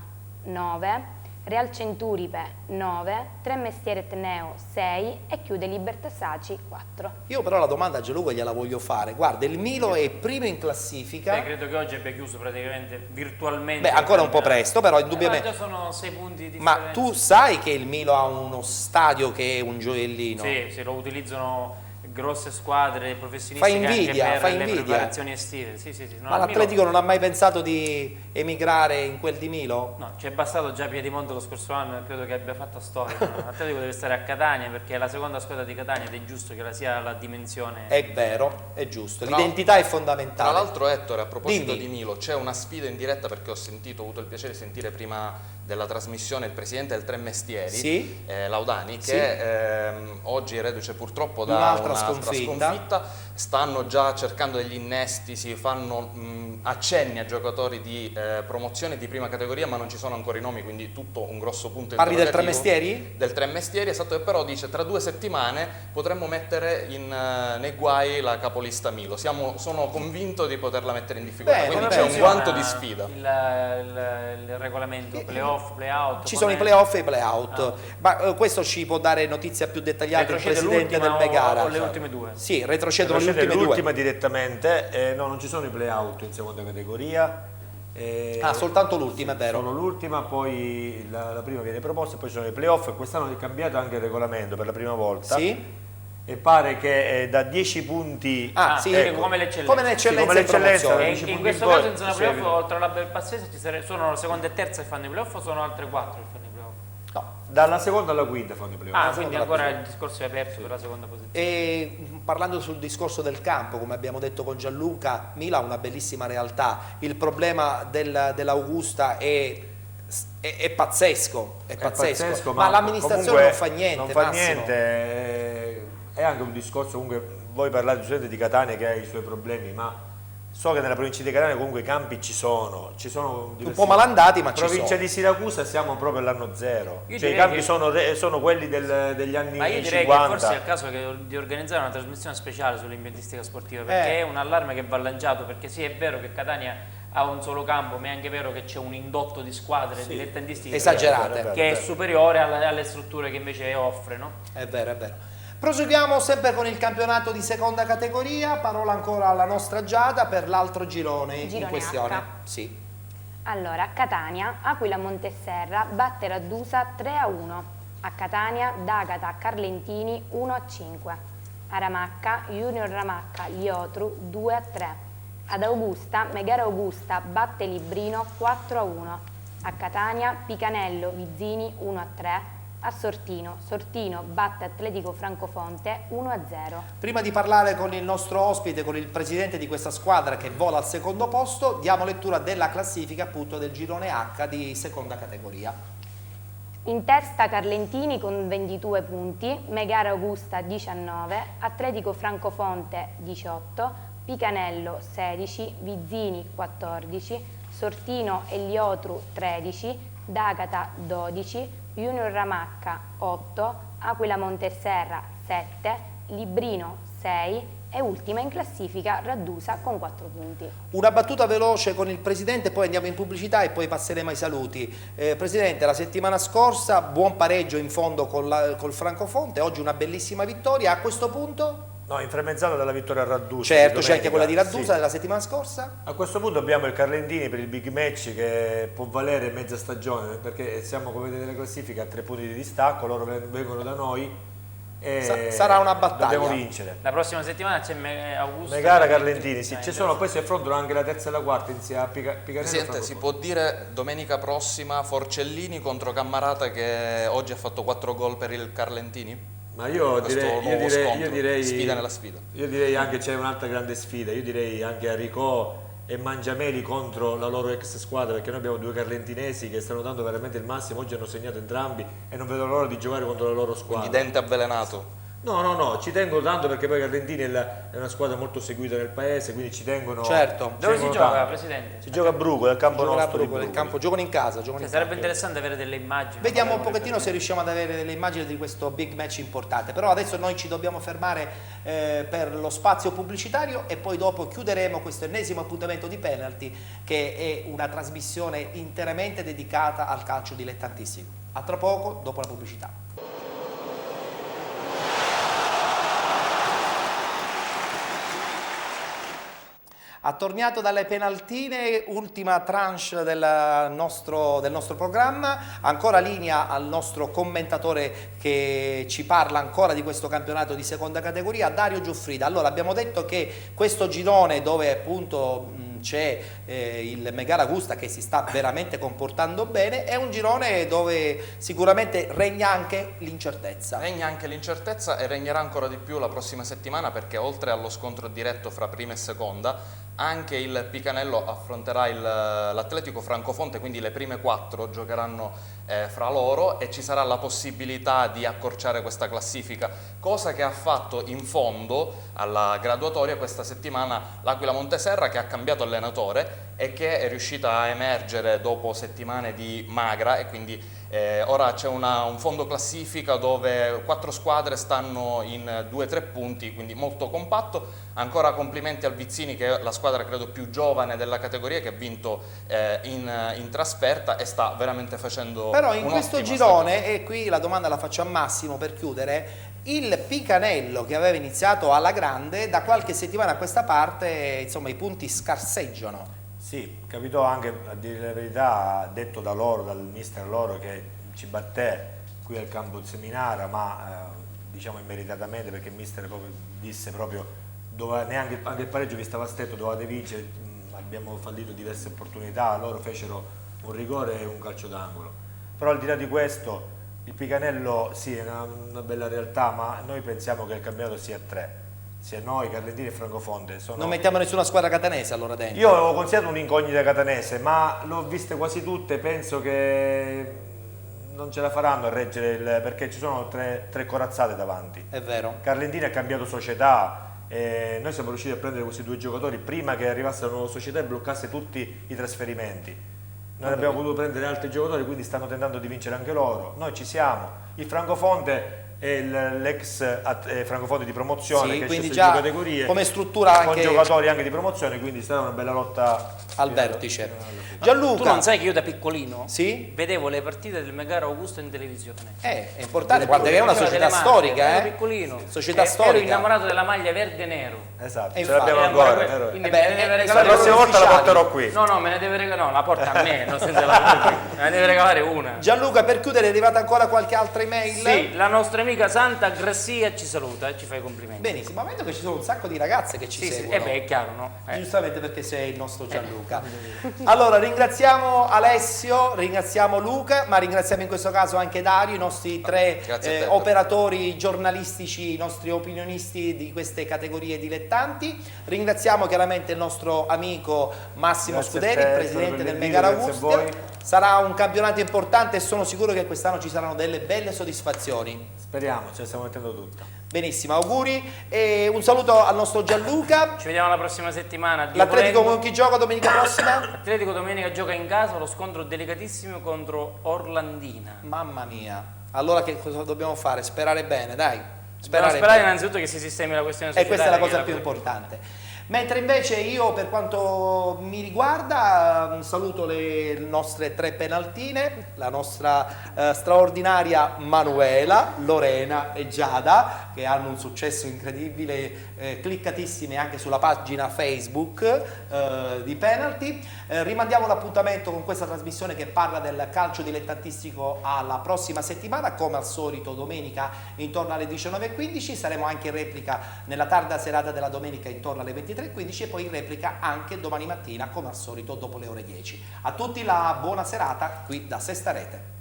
9, Real Centuripe 9, Tremestieri Etneo 6 e chiude Libertas Aci 4. Io però la domanda a Gianluca gliela voglio fare. Guarda, il Milo è primo in classifica. Beh, credo che oggi abbia chiuso praticamente virtualmente. Beh, ancora un po' presto, però indubbiamente. Già sono 6 punti di Ma differenza. tu sai che il Milo ha uno stadio che è un gioiellino? Sì, sì, lo utilizzano grosse squadre professionistiche Fa invidia, anche per fa le invidia. preparazioni estive. Sì, sì, sì. No, Ma il l'Atletico Milo- non ha mai pensato di emigrare in quel di Milo? No, ci è bastato già Piedimonte lo scorso anno e credo che abbia fatto storia. L'Atletico deve stare a Catania perché è la seconda squadra di Catania ed è giusto che la sia la dimensione. È vero, è giusto. Tra- L'identità è Tra fondamentale. l'altro, Ettore, a proposito Dimmi. di Milo, c'è una sfida in diretta perché ho avuto il piacere di sentire prima della trasmissione il presidente del Tre Mestieri, Sì. Laudani, Sì. che oggi è reduce purtroppo da Un'altra un'altra sconfitta. stanno già cercando degli innesti, si fanno accenni a giocatori di promozione di prima categoria, ma non ci sono ancora i nomi, quindi tutto un grosso punto Parli del Tre interrogativo. Mestieri? Del Tre Mestieri, esatto, e però dice tra 2 settimane potremmo mettere nei guai la capolista Milo. Sono convinto di poterla mettere in difficoltà, Beh, quindi come c'è un funziona guanto di sfida. Il regolamento playoff, playout. Ci sono i playoff e i playout, ma questo ci può dare notizia più dettagliata il Retrocede presidente del l'ultima Megara. o le ultime due? Sì, retrocedono le Retrocede ultime l'ultima due. direttamente, no, non ci sono i play-out in seconda categoria. Ah, soltanto l'ultima, è vero. Solo l'ultima, poi la prima viene proposta e poi ci sono i playoff e quest'anno è cambiato anche il regolamento per la prima volta. Sì. E pare che da 10 punti... sì, ecco, come l'eccellenza. Come l'eccellenza come in l'eccellenza, promozione. da E 10 in punti questo poi, caso in zona sì, playoff, oltre alla Belpassese, sono la seconda e terza che fanno i playoff o sono altre 4 che fanno i playoff? dalla seconda alla quinta fanno i playoff. Ah, quindi ancora il discorso è aperto per la seconda posizione. E parlando sul discorso del campo, come abbiamo detto con Gianluca, Milo ha una bellissima realtà. Il problema dell'Augusta è pazzesco, è pazzesco, ma l'amministrazione non fa niente. Non fa Massimo. niente, è anche un discorso, comunque voi parlate giustamente di Catania che ha i suoi problemi, ma so che nella provincia di Catania comunque i campi ci sono un po' malandati, ma ci sono. provincia di Siracusa siamo proprio all'anno zero, Io cioè i direi campi che- sono quelli degli anni 50. Ma io direi che forse è il caso di organizzare una trasmissione speciale sull'impiantistica sportiva, perché è un allarme che va lanciato, perché sì, è vero che Catania ha un solo campo, ma è anche vero che c'è un indotto di squadre dilettantistiche esagerate, che è superiore alle strutture che invece offre, no? È vero, è vero. Proseguiamo sempre con il campionato di seconda categoria, parola ancora alla nostra Giada per l'altro girone in Girone questione. H. Sì. Allora, Catania, Aquila Monteserra batte Raddusa 3-1. A Catania, D'Agata Carlentini 1-5. A Ramacca, Junior Ramacca Liotru 2-3. Ad Augusta, Megara Augusta batte Librino 4-1. A Catania, Picanello Vizzini 1-3. A Sortino, Sortino batte Atletico Francofonte 1-0. Prima di parlare con il nostro ospite, con il presidente di questa squadra che vola al secondo posto, diamo lettura della classifica appunto del girone H di seconda categoria. In testa Carlentini con 22 punti, Megara Augusta 19, Atletico Francofonte 18, Picanello 16, Vizzini 14, Sortino e Liotru 13, D'Agata 12, Junior Ramacca 8, Aquila Monteserra 7, Librino 6 e ultima in classifica Raddusa con 4 punti. Una battuta veloce con il presidente, poi andiamo in pubblicità e poi passeremo ai saluti. Presidente, la settimana scorsa buon pareggio in fondo col Francofonte, oggi una bellissima vittoria. A questo punto? No, inframmezzata dalla vittoria a Raddusa. Certo, di c'è anche domenica, quella di Raddusa sì. della settimana scorsa? A questo punto abbiamo il Carlentini per il big match che può valere mezza stagione, perché siamo, come vedete, nella classifica a 3 punti di distacco, loro vengono da noi e sarà una battaglia. dobbiamo vincere. La prossima settimana c'è Augusto. Megara Carlentini, sì, ci sono, poi si affrontano anche la terza e la quarta insieme a Picanello. Presidente, si può dire domenica prossima Forcellini contro Cammarata che oggi ha fatto 4 gol per il Carlentini? Ma io direi sfida nella sfida. Io direi anche c'è un'altra grande sfida, io direi anche Aricò e Mangiameli contro la loro ex squadra, perché noi abbiamo 2 carlentinesi che stanno dando veramente il massimo, oggi hanno segnato entrambi e non vedo l'ora di giocare contro la loro squadra. Quindi Dente avvelenato. No, ci tengo tanto perché poi Carlentini è una squadra molto seguita nel paese, quindi ci tengono. Certo. Dove si gioca, Presidente? Si gioca a Brucolo, al campo nostro. Giocano in casa. Sarebbe interessante avere delle immagini. Vediamo un pochettino se riusciamo ad avere delle immagini di questo big match importante, però adesso noi ci dobbiamo fermare per lo spazio pubblicitario e poi dopo chiuderemo questo ennesimo appuntamento di Penalty, che è una trasmissione interamente dedicata al calcio dilettantistico. A tra poco, dopo la pubblicità. Attorniato dalle penaltine, ultima tranche del nostro programma, ancora linea al nostro commentatore che ci parla ancora di questo campionato di seconda categoria, Dario Giuffrida. Allora, abbiamo detto che questo girone dove appunto c'è il Megara Augusta che si sta veramente comportando bene, è un girone dove sicuramente regna anche l'incertezza. Regna anche l'incertezza e regnerà ancora di più la prossima settimana, perché oltre allo scontro diretto fra prima e seconda, anche il Picanello affronterà l'Atletico Francofonte, quindi le prime 4 giocheranno fra loro e ci sarà la possibilità di accorciare questa classifica, cosa che ha fatto in fondo alla graduatoria questa settimana l'Aquila Monteserra, che ha cambiato allenatore e che è riuscita a emergere dopo settimane di magra, e quindi ora c'è un fondo classifica dove 4 squadre stanno in 2-3 punti, quindi molto compatto. Ancora complimenti al Vizzini, che è la squadra credo più giovane della categoria, che ha vinto in trasferta e sta veramente facendo però in questo girone, e qui la domanda la faccio a Massimo per chiudere, il Picanello che aveva iniziato alla grande, da qualche settimana a questa parte insomma i punti scarseggiano. Sì, capitò anche, a dire la verità, detto da loro, dal mister loro, che ci batté qui al campo di Seminara, ma diciamo immeritatamente, perché il mister proprio disse neanche anche il pareggio vi stava stretto, dovevate vincere, abbiamo fallito diverse opportunità, loro fecero un rigore e un calcio d'angolo. Però al di là di questo, il Picanello sì è una bella realtà, ma noi pensiamo che il campionato sia a 3. Sia noi, Carlentini e Francofonte. Non mettiamo nessuna squadra catanese allora dentro? Io avevo considerato un'incognita catanese, ma l'ho viste quasi tutte, penso che non ce la faranno a reggere, perché ci sono tre corazzate davanti. È vero. Carlentini ha cambiato società e noi siamo riusciti a prendere questi 2 giocatori prima che arrivasse la nuova società e bloccasse tutti i trasferimenti. Noi abbiamo potuto prendere altri giocatori, quindi stanno tentando di vincere anche loro. Noi ci siamo. Il Francofonte è l'ex Francofonte di promozione, sì, che quindi c'è già su categorie, come struttura con anche giocatori anche di promozione, quindi sarà una bella lotta al vertice. Gianluca, tu non sai che io da piccolino vedevo le partite del Megara Augusta in televisione. È importante, guarda che è una società storica, piccolino. Società storica. Ero innamorato della maglia verde e nero. Esatto, ce l'abbiamo ancora. Quindi me ne deve regalare la prossima volta la porterò qui. No, me ne deve regalare, no, la porta a me, non senza me ne deve regalare una. Gianluca, per chiudere, è arrivata ancora qualche altra email? Sì, la nostra amica Santa Grassia ci saluta e ci fa i complimenti. Benissimo, ma vedo che ci sono un sacco di ragazze che ci seguono. È chiaro, no? Giustamente, perché sei il nostro Gianluca. Allora, ringraziamo Alessio, ringraziamo Luca, ma ringraziamo in questo caso anche Dario, i nostri 3 operatori giornalistici, i nostri opinionisti di queste categorie dilettanti. Ringraziamo chiaramente il nostro amico Massimo Scuderi, presidente del Megara Augusta. Sarà un campionato importante e sono sicuro che quest'anno ci saranno delle belle soddisfazioni. Speriamo, ce la stiamo mettendo tutta. Benissimo, auguri e un saluto al nostro Gianluca. Ci vediamo la prossima settimana. L'Atletico con chi gioca domenica prossima? L'Atletico domenica gioca in casa, lo scontro delicatissimo contro Orlandina. Mamma mia, allora che cosa dobbiamo fare? Sperare bene, dai. Sperare innanzitutto che si sistemi la questione societaria. E questa è la cosa più importante. Mentre invece io, per quanto mi riguarda, saluto le nostre 3 penaltine, la nostra straordinaria Manuela, Lorena e Giada, che hanno un successo incredibile, cliccatissime anche sulla pagina Facebook di Penalty. Rimandiamo l'appuntamento con questa trasmissione che parla del calcio dilettantistico alla prossima settimana, come al solito domenica intorno alle 19:15, saremo anche in replica nella tarda serata della domenica intorno alle 23:15 e poi in replica anche domani mattina come al solito dopo le ore 10. A tutti la buona serata qui da Sesta Rete.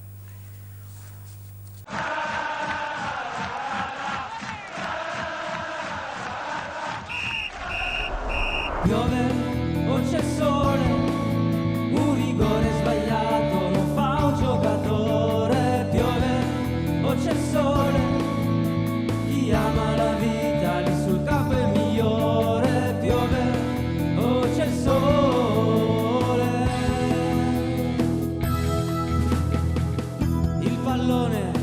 Piove o c'è sole, un rigore sbagliato lo fa un giocatore. Piove o c'è sole, chi ama pallone